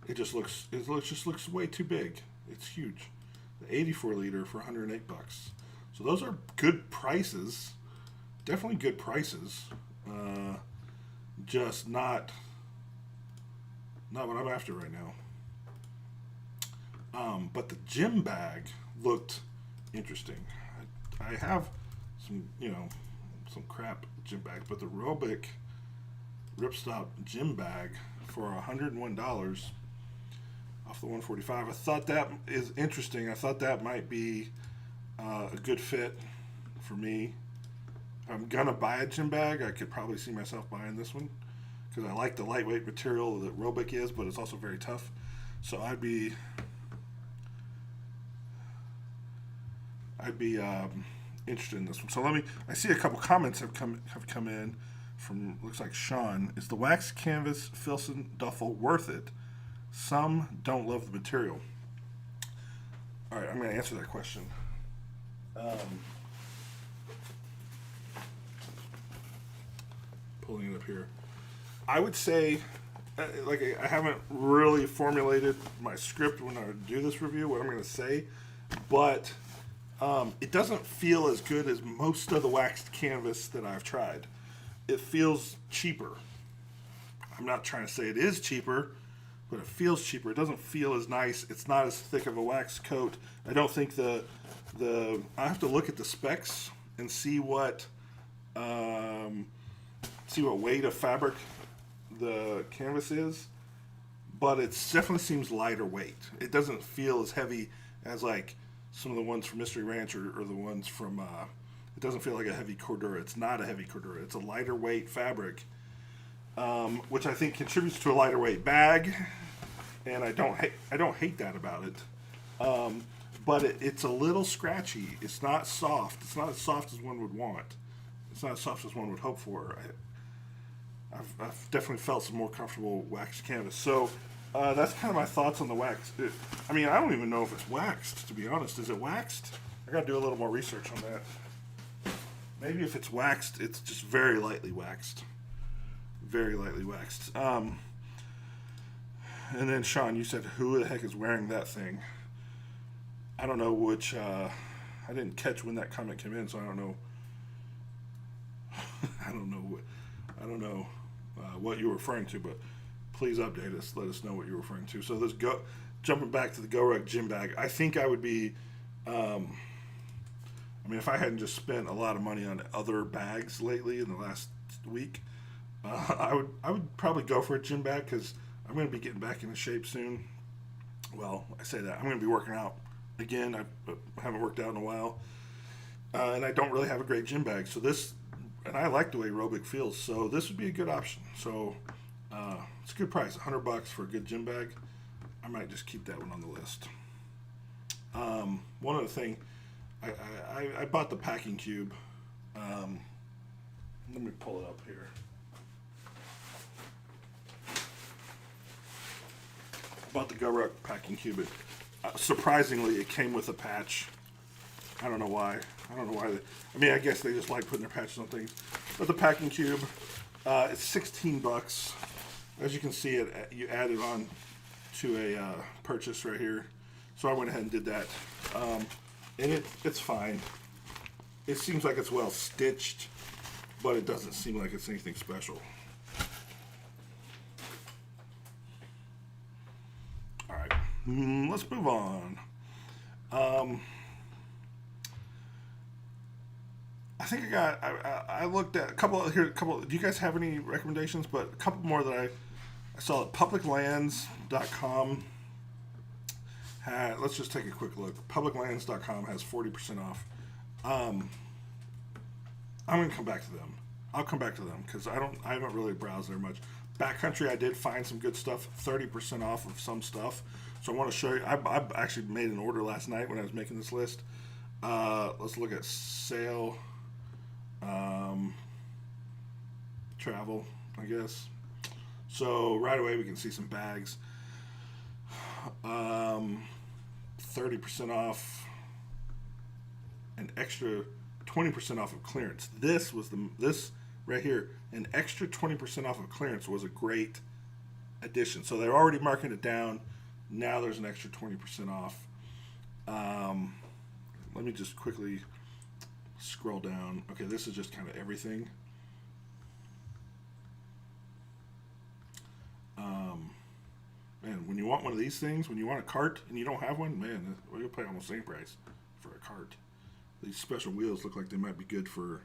It just looks way too big. It's huge. The 84 liter for $108. So those are good prices. Definitely good prices. Just not what I'm after right now. But the gym bag looked interesting. I have some crap gym bags, but the Robic Ripstop gym bag for $101 off the 145. I thought that is interesting. I thought that might be a good fit for me. If I'm gonna buy a gym bag, I could probably see myself buying this one because I like the lightweight material that Robic is, but it's also very tough. So I'd be interested in this one. So I see a couple comments have come in from, looks like Sean. Is the wax canvas Filson duffel worth it? Some don't love the material. All right, I'm going to answer that question. Pulling it up here. I would say, I haven't really formulated my script when I do this review, what I'm going to say, but it doesn't feel as good as most of the waxed canvas that I've tried. It feels cheaper. I'm not trying to say it is cheaper, but it feels cheaper. It doesn't feel as nice. It's not as thick of a wax coat. I don't think I have to look at the specs and see what weight of fabric the canvas is. but it definitely seems lighter weight. It doesn't feel as heavy as like some of the ones from Mystery Ranch or the ones from. It doesn't feel like a heavy Cordura. It's not a heavy Cordura. It's a lighter weight fabric, which I think contributes to a lighter weight bag, and I don't hate that about it. But it's a little scratchy. It's not soft. It's not as soft as one would want. It's not as soft as one would hope for. I've definitely felt some more comfortable waxed canvas. So that's kind of my thoughts on the wax. I mean, I don't even know if it's waxed, to be honest. Is it waxed? I got to do a little more research on that. Maybe if it's waxed, it's just very lightly waxed. Very lightly waxed. And then, Sean, you said, who the heck is wearing that thing? I don't know which. I didn't catch when that comment came in, so I don't know. I don't know what you were referring to, but please update us. Let us know what you're referring to. So jumping back to the Go Rug gym bag, I think I would be. I mean, if I hadn't just spent a lot of money on other bags lately in the last week, I would probably go for a gym bag because I'm going to be getting back into shape soon. Well, I say that I'm going to be working out again. I haven't worked out in a while, and I don't really have a great gym bag. So and I like the way Aerobic feels. So this would be a good option. So it's a good price, $100 for a good gym bag. I might just keep that one on the list. One other thing. I bought the packing cube. Let me pull it up here. I bought the Go Rug packing cube. Surprisingly, it came with a patch. I don't know why. I mean, I guess they just like putting their patches on things. But the packing cube, it's $16. As you can see, you add it on to a purchase right here. So I went ahead and did that. And it's fine. It seems like it's well stitched, but it doesn't seem like it's anything special. All right, let's move on. I think I looked at a couple. Do you guys have any recommendations? But a couple more that I saw at publiclands.com. Let's just take a quick look. Publiclands.com has 40% off. I'm going to come back to them. I'll come back to them because I haven't really browsed there much. Backcountry, I did find some good stuff. 30% off of some stuff. So I want to show you. I actually made an order last night when I was making this list. Let's look at sale, travel, I guess. So right away we can see some bags. 30% off, an extra 20% off of clearance. This right here, an extra 20% off of clearance was a great addition. So they're already marking it down. Now there's an extra 20% off. Let me just quickly scroll down. Okay, this is just kind of everything. Man, when you want one of these things, when you want a cart and you don't have one, man, you'll pay almost the same price for a cart. These special wheels look like they might be good for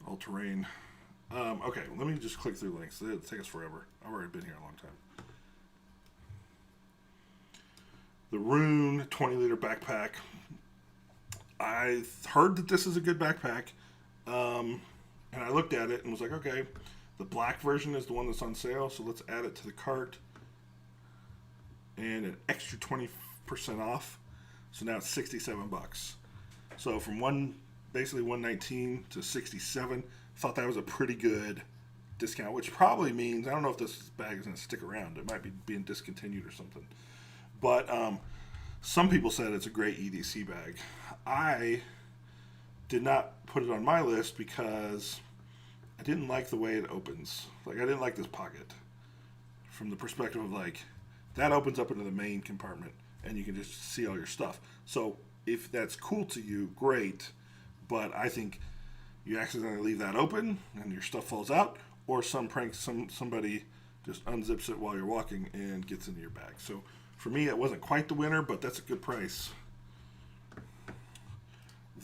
all-terrain. Okay, let me just click through links. It'll take us forever. I've already been here a long time. The Rune 20-liter backpack. I heard that this is a good backpack, and I looked at it and was like, okay, the black version is the one that's on sale, so let's add it to the cart. And an extra 20% off, so now it's $67. So from basically $119 to $67. Thought that was a pretty good discount, which probably means I don't know if this bag is going to stick around. It might be being discontinued or something. But some people said it's a great EDC bag. I did not put it on my list because I didn't like the way it opens. Like, I didn't like this pocket from the perspective of, like, that opens up into the main compartment and you can just see all your stuff. So if that's cool to you, great. But I think you accidentally leave that open and your stuff falls out, or somebody just unzips it while you're walking and gets into your bag. So for me, it wasn't quite the winner, but that's a good price.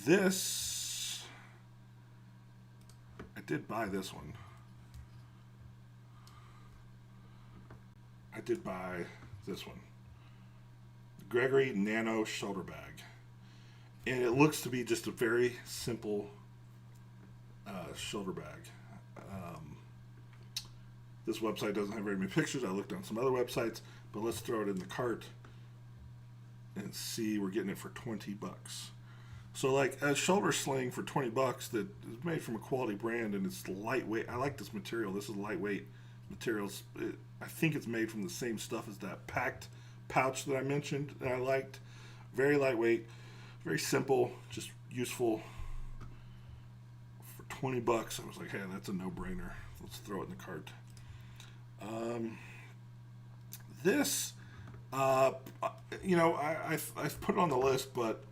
This, I did buy this one. I I did buy this one, Gregory Nano Shoulder Bag, and it looks to be just a very simple shoulder bag. Um, this website doesn't have very many pictures. I looked on some other websites, but let's throw it in the cart and see. We're getting it for $20. So like a shoulder sling for $20 that is made from a quality brand and it's lightweight. I like this material. This is lightweight materials. I think it's made from the same stuff as that packed pouch that I mentioned that I liked. Very lightweight, very simple, just useful. For $20, I was like, hey, that's a no-brainer. Let's throw it in the cart. This, I've put it on the list, but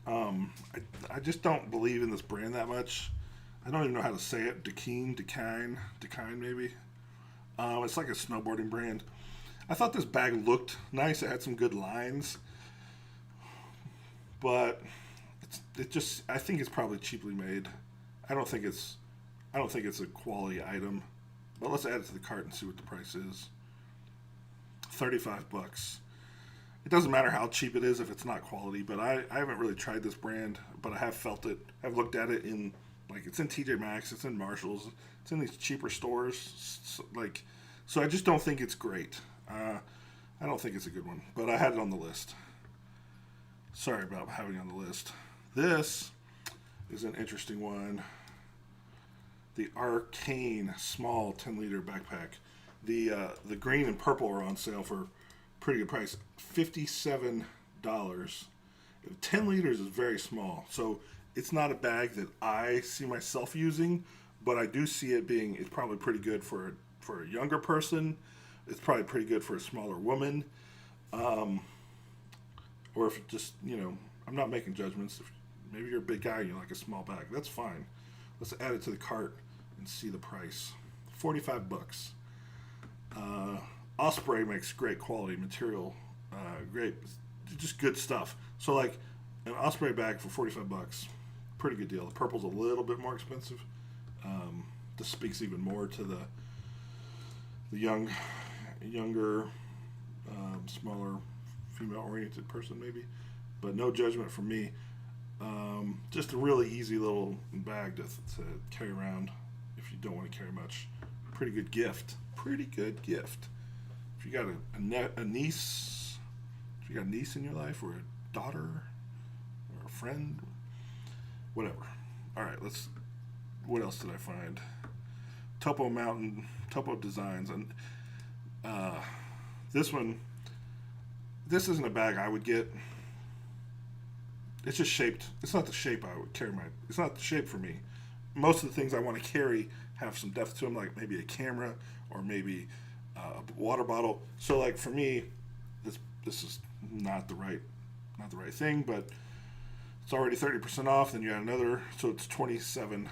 I just don't believe in this brand that much. I don't even know how to say it. Dakine maybe. It's like a snowboarding brand. I thought this bag looked nice. It had some good lines, but I think it's probably cheaply made. I don't think it's a quality item. But let's add it to the cart and see what the price is. $35. It doesn't matter how cheap it is if it's not quality, but I haven't really tried this brand, but I have felt it. I've looked at it in, like, it's in TJ Maxx, it's in Marshalls, it's in these cheaper stores, so I just don't think it's great. I don't think it's a good one, but I had it on the list. Sorry about having it on the list. This is an interesting one. The Arcane small 10-liter backpack. The green and purple are on sale for pretty good price. $57. 10 liters is very small, so it's not a bag that I see myself using, but I do see it being, it's probably pretty good for a younger person. It's probably pretty good for a smaller woman. Or if it just, I'm not making judgments. If maybe you're a big guy and you like a small bag, that's fine. Let's add it to the cart and see the price. $45. Osprey makes great quality material, just good stuff. So like an Osprey bag for $45, pretty good deal. The purple's a little bit more expensive. This speaks even more to the younger, smaller, female-oriented person maybe, but no judgment from me. Just a really easy little bag to carry around if you don't want to carry much. Pretty good gift. If you got a niece, if you got a niece in your life, or a daughter, or a friend, whatever. All right, what else did I find? Topo Designs, and this isn't a bag I would get. It's just shaped. It's not the shape I would carry it's not the shape for me. Most of the things I want to carry have some depth to them, like maybe a camera or maybe a water bottle. So like for me, this is not the right thing, but it's already 30% off. Then you add another, so it's $27.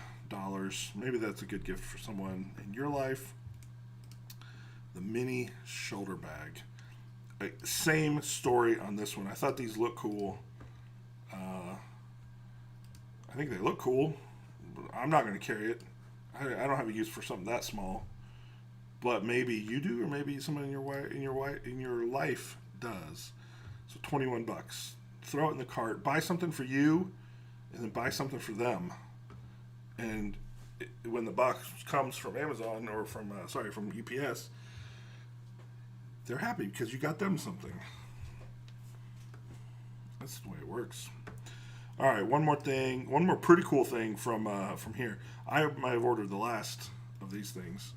Maybe that's a good gift for someone in your life. The mini shoulder bag. Same story on this one. I thought these look cool. I think they look cool. But I'm not going to carry it. I don't have a use for something that small. But maybe you do, or maybe someone in your life does. So $21. Throw it in the cart. Buy something for you, and then buy something for them. And when the box comes from Amazon or from UPS, they're happy because you got them something. That's the way it works. All right, one more pretty cool thing from here. I might have ordered the last of these things,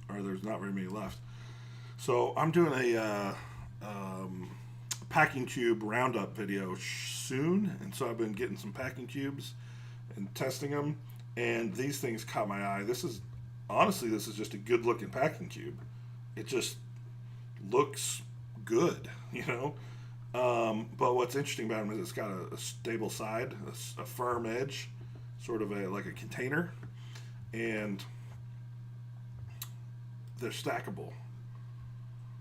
or there's not very many left. So I'm doing a packing cube roundup video soon, and so I've been getting some packing cubes and testing them, and these things caught my eye. This is just a good looking packing cube. It just looks good, but what's interesting about them is it's got a stable side, a firm edge, sort of like a container, and they're stackable.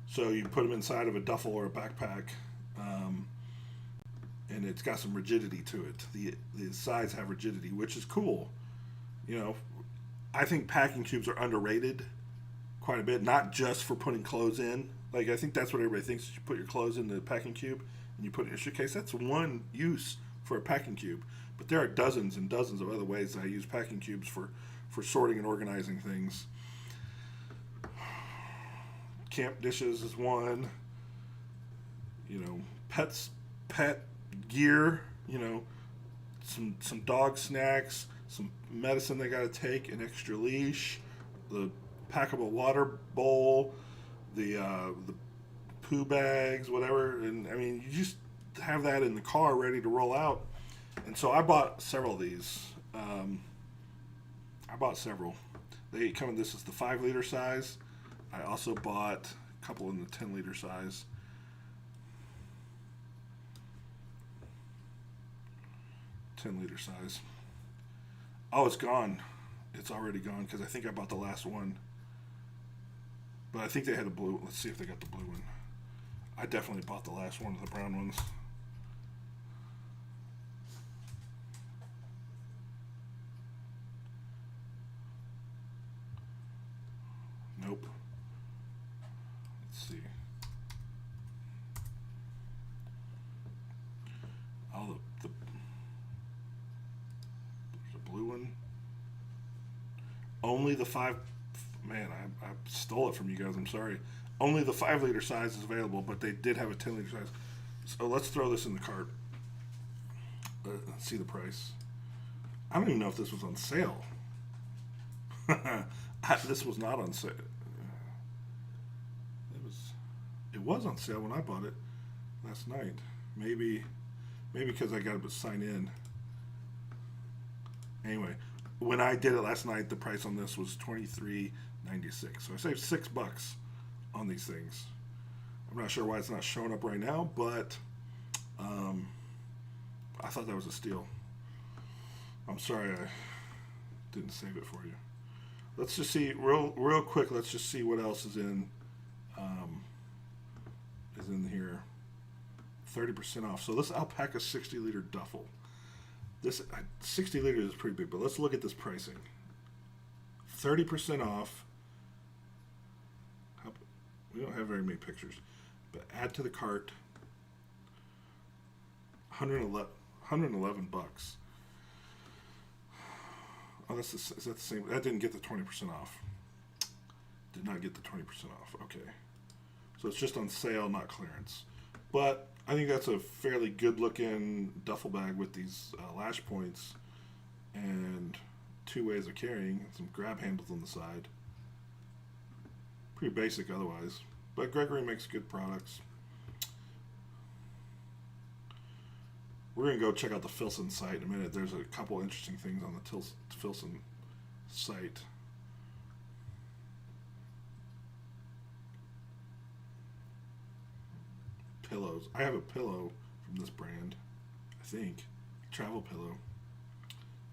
So you put them inside of a duffel or a backpack, and it's got some rigidity to it. The sides have rigidity, which is cool. I think packing cubes are underrated, quite a bit, not just for putting clothes in. Like, I think that's what everybody thinks. You put your clothes in the packing cube and you put it in your suitcase. That's one use for a packing cube. But there are dozens and dozens of other ways that I use packing cubes for sorting and organizing things. Camp dishes is one. You know, pet gear. You know, some dog snacks, some medicine they got to take, an extra leash, the packable water bowl, the poo bags, whatever. And I mean, you just have that in the car ready to roll out. And so I bought several of these. I bought several. They come in, this is the 5-liter size. I also bought a couple in the 10-liter size. Liter size. Oh, it's gone. It's already gone because I think I bought the last one. But I think they had a blue. Let's see if they got the blue one. I definitely bought the last one of the brown ones. Nope. Let's see. Oh, the blue one. Only the 5. Man, I stole it from you guys. I'm sorry. Only the 5-liter size is available, but they did have a 10-liter size. So let's throw this in the cart. Let's see the price. I don't even know if this was on sale. This was not on sale. It was on sale when I bought it last night. Maybe because I got to sign in. Anyway, when I did it last night, the price on this was $23.96. So I saved $6 on these things. I'm not sure why it's not showing up right now, but I thought that was a steal. I'm sorry I didn't save it for you. Let's just see real quick. Let's just see what else is in here. 30% off. So this alpaca 60-liter duffel. This 60 liters is pretty big, but let's look at this pricing. 30% off. We don't have very many pictures, but add to the cart. $111. Oh, is that the same? That didn't get the 20% off. Did not get the 20% off. Okay, so it's just on sale, not clearance. But I think that's a fairly good-looking duffel bag with these lash points and 2 ways of carrying, some grab handles on the side. Pretty basic otherwise, but Gregory makes good products. We're going to go check out the Filson site in a minute. There's a couple interesting things on the Filson site. Pillows. I have a pillow from this brand, I think. Travel pillow.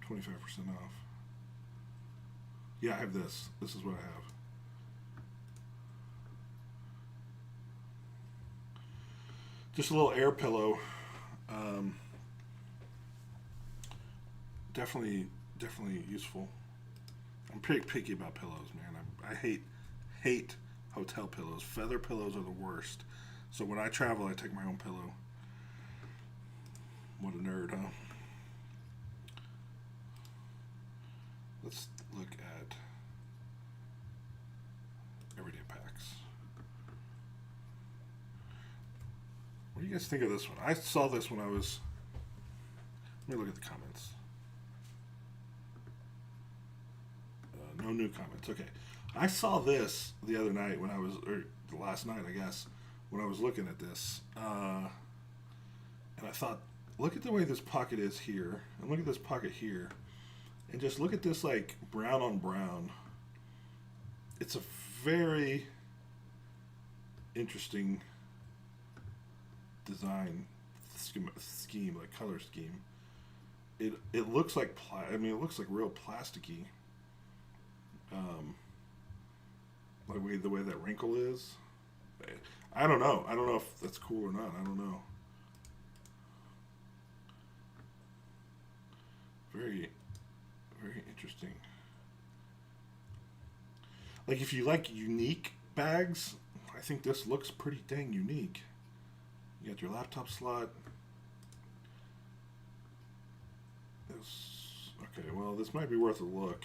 25% off. Yeah, I have this. This is what I have. Just a little air pillow. Definitely useful. I'm pretty picky about pillows, man. I hate hotel pillows. Feather pillows are the worst. So when I travel, I take my own pillow. What a nerd, huh? Let's look at everyday packs. What do you guys think of this one? I saw this when I was... Let me look at the comments. No new comments. Okay. I saw this the other night when I was... Or last night, I guess, when I was looking at this. And I thought, look at the way this pocket is here. And look at this pocket here. And just look at this, like, brown on brown. It's a very interesting design scheme, like color scheme. It looks like it looks like real plasticky. Like the way that wrinkle is. I don't know. I don't know if that's cool or not. I don't know. Very, very interesting. Like if you like unique bags, I think this looks pretty dang unique. You got your laptop slot. Okay, well, this might be worth a look,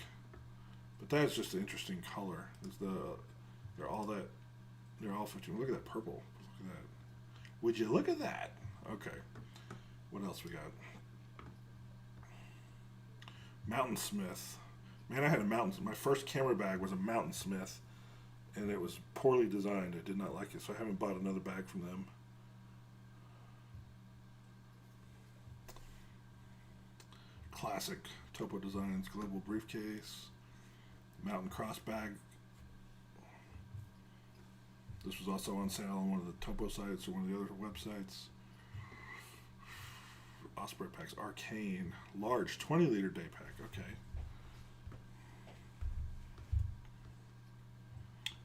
but that's just an interesting color. They're all that, they're all 15. Look at that purple. Look at that. Would you look at that? Okay. What else we got? Mountain Smith. Man, I had a Mountain. My first camera bag was a Mountain Smith, and it was poorly designed. I did not like it, so I haven't bought another bag from them. Classic Topo Designs global briefcase, Mountain Cross bag. This was also on sale on one of the Topo sites or one of the other websites. Osprey packs, Arcane, large 20-liter day pack. Okay.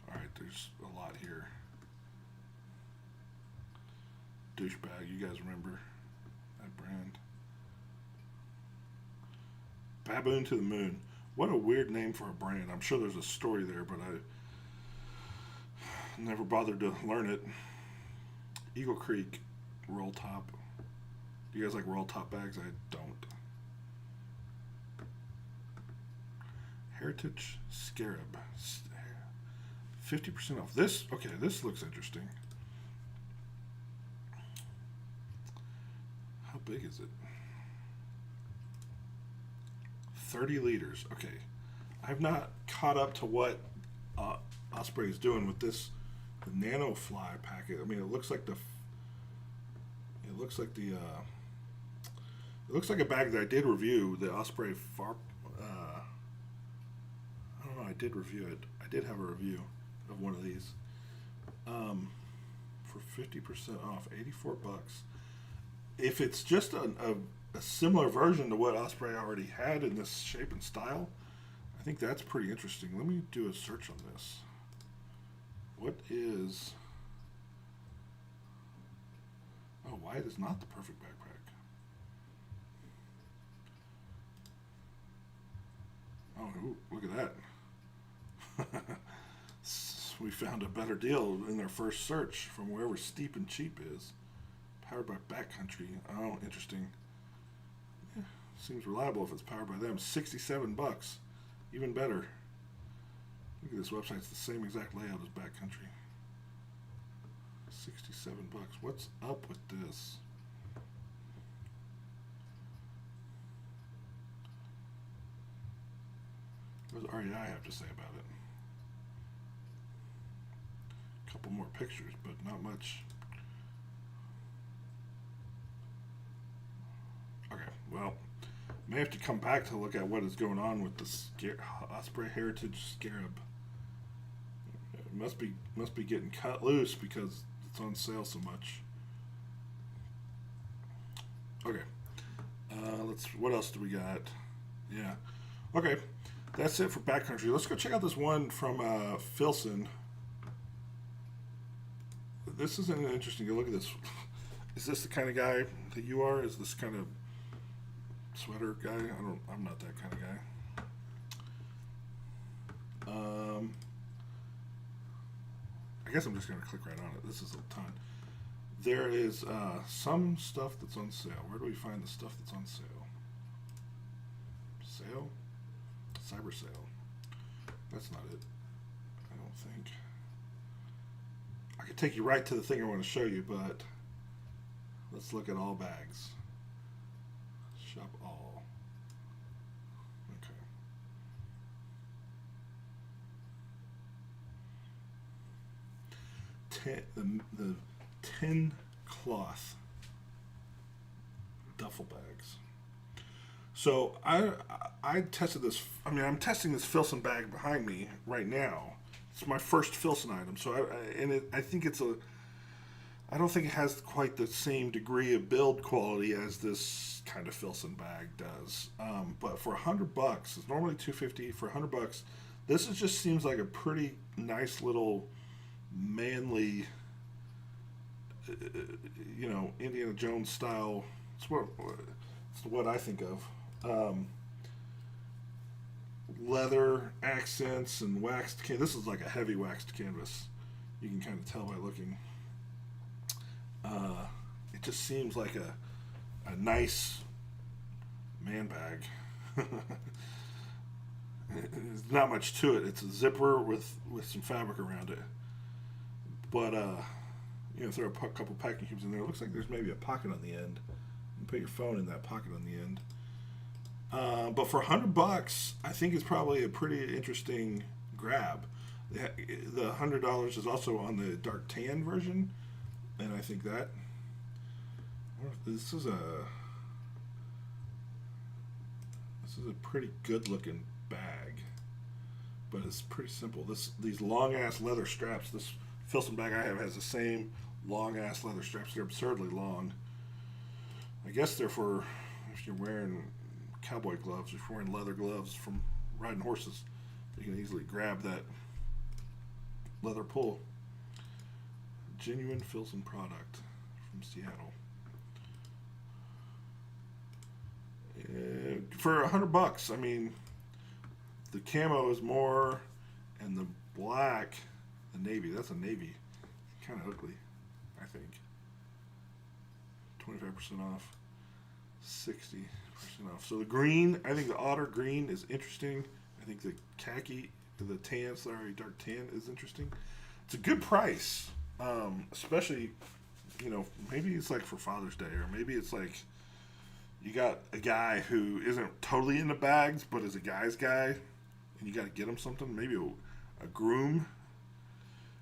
All right, there's a lot here. Douchebag, you guys remember that brand? Baboon to the Moon. What a weird name for a brand. I'm sure there's a story there, but I never bothered to learn it. Eagle Creek roll top. Do you guys like roll top bags? I don't. Heritage Scarab. 50% off. This, okay, this looks interesting. How big is it? 30 liters. Okay. I've not caught up to what Osprey is doing with this the Nano Fly packet. I mean, it looks like the it looks like the it looks like a bag that I did review, the Osprey Far I don't know, I did review it. I did have a review of one of these. For 50% off, 84 bucks. If it's just a similar version to what Osprey already had in this shape and style, I think that's pretty interesting. Let me do a search on this. What is... Oh, why it is not the perfect backpack. Oh, ooh, look at that. We found a better deal in their first search from wherever Steep and Cheap is. Powered by Backcountry. Oh, interesting. Yeah, seems reliable if it's powered by them. 67 bucks. Even better. Look at this website. It's the same exact layout as Backcountry. 67 bucks. What's up with this? What does REI have to say about it? A couple more pictures, but not much. Okay, well, may have to come back to look at what is going on with the Osprey Heritage Scarab. It must be getting cut loose because it's on sale so much. Okay, what else do we got? Yeah, okay, that's it for Backcountry. Let's go check out this one from Filson. This is an interesting. Look at this. Is this the kind of guy that you are? Is this kind of sweater guy? I'm not that kind of guy. I guess I'm just gonna click right on it. This is a ton. There is some stuff that's on sale. Where do we find the stuff that's on sale? Sale? Cyber sale. That's not it. I don't think. I could take you right to the thing I want to show you, but let's look at all bags. Shop all. Okay. The 10 cloth duffel bags. So I tested this. I mean, I'm testing this Filson bag behind me right now. It's my first Filson item. So I think it's a. I don't think it has quite the same degree of build quality as this kind of Filson bag does. But for $100, it's normally $250. For $100, this just seems like a pretty nice little manly, Indiana Jones style. It's what I think of. leather accents and waxed this is like a heavy waxed canvas. You can kind of tell by looking. It just seems like a nice man bag. There's not much to it. It's a zipper with some fabric around it. But throw a couple packing cubes in there. It looks like there's maybe a pocket on the end. You can put your phone in that pocket on the end. But for $100, I think it's probably a pretty interesting grab. The $100 is also on the dark tan version, and I think that this is a pretty good looking bag, but it's pretty simple. These long ass leather straps. This Filson bag I have has the same long ass leather straps. They're absurdly long. I guess they're for if you're wearing cowboy gloves, if you're wearing leather gloves from riding horses, you can easily grab that leather pull. Genuine Filson product from Seattle. For $100, I mean, the camo is more, and the black, the navy. That's a navy, kind of ugly, I think. 25% off, 60% off. So the green, I think the otter green is interesting. I think the dark tan is interesting. It's a good price, especially, maybe it's like for Father's Day, or maybe it's like you got a guy who isn't totally into bags, but is a guy's guy, and you got to get him something. Maybe a groom.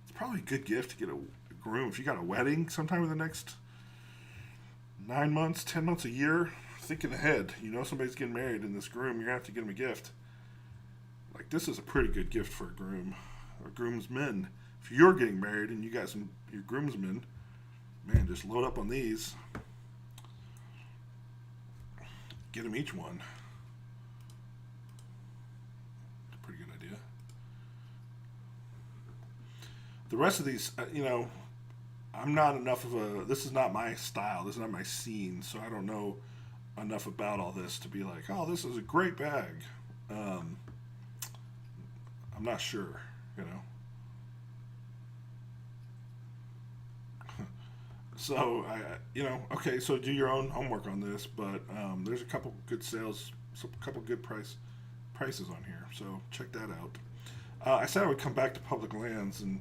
It's probably a good gift to get a groom if you got a wedding sometime in the next 9 months, 10 months, a year. Thinking ahead, somebody's getting married, and this groom, you're gonna have to get him a gift. Like, this is a pretty good gift for a groom or groomsmen. If you're getting married and you got your groomsmen, man, just load up on these. Get them each one. Pretty good idea. The rest of these, I'm not enough of this is not my style. This is not my scene, so I don't know enough about all this to be like, oh, this is a great bag. I'm not sure, So okay. So do your own homework on this, but there's a couple good sales, a couple good prices on here. So check that out. I said I would come back to public lands and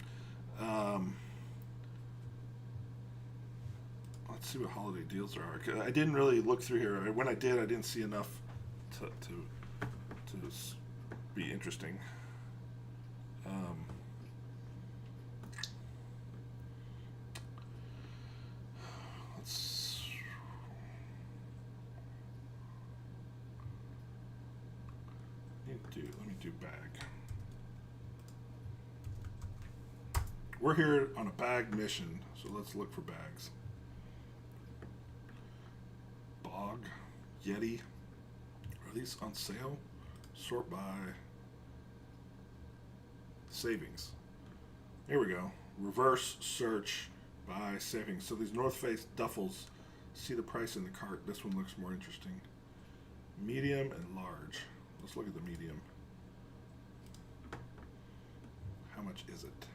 let's see what holiday deals there are. I didn't really look through here. When I did, I didn't see enough to be interesting. Let me do bag. We're here on a bag mission, so let's look for bags. Bog, Yeti. Are these on sale? Sort by savings. Here we go. Reverse search by savings. So these North Face duffels, see the price in the cart. This one looks more interesting. Medium and large. Let's look at the medium. How much is it?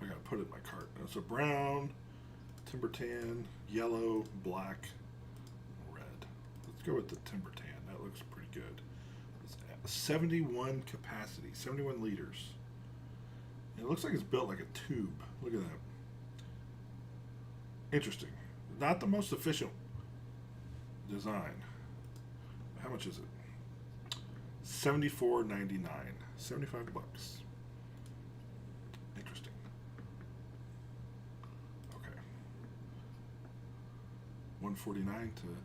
I gotta put it in my cart. It's a brown, timber tan, yellow, black, red. Let's go with the timber tan. That looks pretty good. It's 71 capacity, 71 liters. And it looks like it's built like a tube. Look at that. Interesting. Not the most efficient design. How much is it? $74.99. $75. Interesting. Okay. $149 to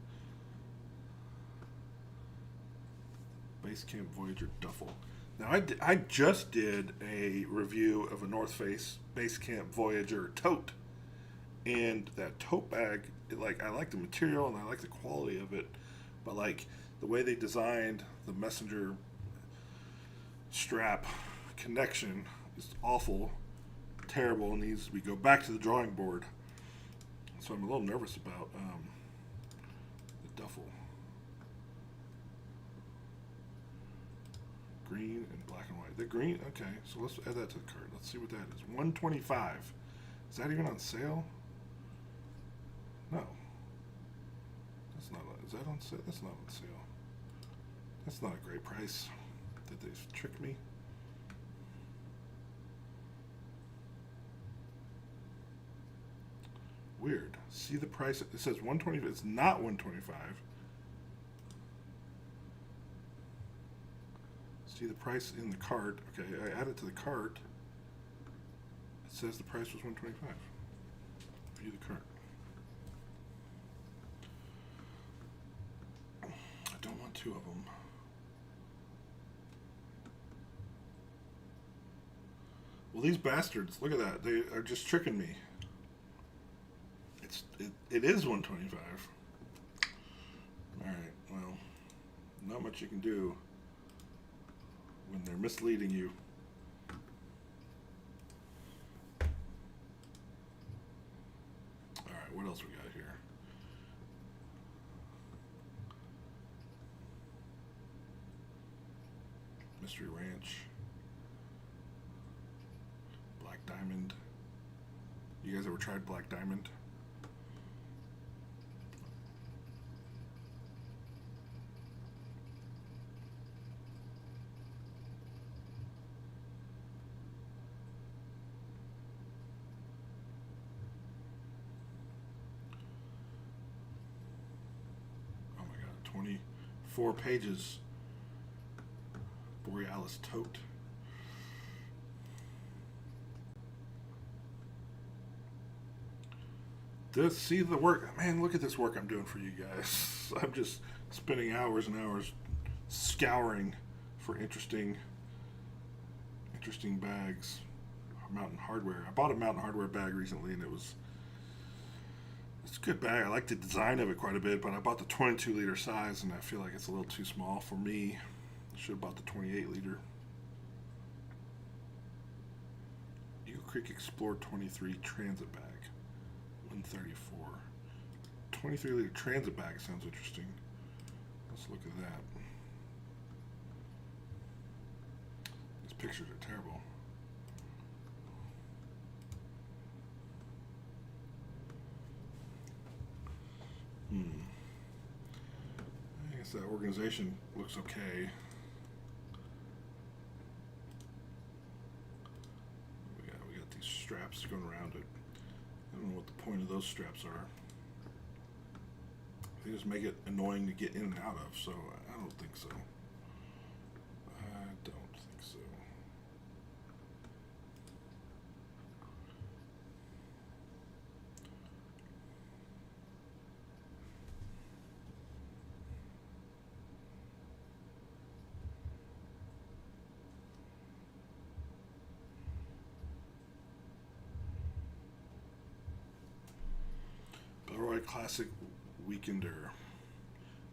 Base Camp Voyager duffel. Now I just did a review of a North Face Base Camp Voyager tote. And that tote bag, I like the material and I like the quality of it, but the way they designed the messenger strap connection is awful, terrible, and needs to go back to the drawing board. So I'm a little nervous about the duffel. Green and black and white. The green, okay, so let's add that to the cart. Let's see what that is. $125. Is that even on sale? No. That's not, is that on sale? That's not on sale. That's not a great price. Did they trick me? Weird. See the price? It says 120. It's not 125. See the price in the cart. Okay, I add it to the cart. It says the price was 125. View the cart. I don't want two of them. Well, these bastards, look at that. They are just tricking me. It is 125. All right, well, not much you can do when they're misleading you. All right, what else we got here? Mystery Ranch. Black Diamond. You guys ever tried Black Diamond? Oh my god, 24 pages. Borealis tote. See the work, man, look at this work I'm doing for you guys. I'm just spending hours and hours scouring for interesting bags. Mountain Hardwear. I bought a Mountain Hardwear bag recently, and it's a good bag. I like the design of it quite a bit, but I bought the 22 liter size, and I feel like it's a little too small for me. I should have bought the 28 liter. Eagle Creek Explorer 23 transit bag. 134. 23 liter transit bag sounds interesting. Let's look at that. These pictures are terrible. I guess that organization looks okay. We got these straps going around it. I don't know what the point of those straps are. They just make it annoying to get in and out of, so I don't think so. I don't think so. Belroy Classic Weekender.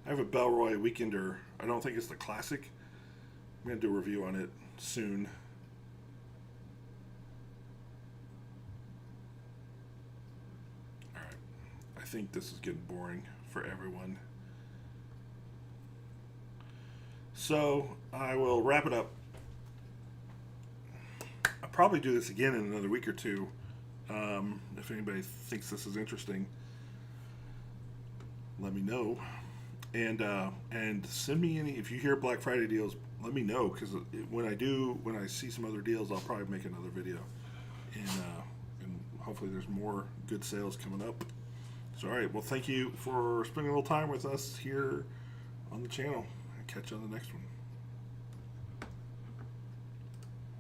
I have a Belroy Weekender. I don't think it's the Classic. I'm going to do a review on it soon. Alright. I think this is getting boring for everyone. So, I will wrap it up. I'll probably do this again in another week or two. If anybody thinks this is interesting, let me know, and send me any. If you hear Black Friday deals, let me know, because when I see some other deals, I'll probably make another video, and hopefully there's more good sales coming up. So all right, well, thank you for spending a little time with us here on the channel. I'll catch you on the next one.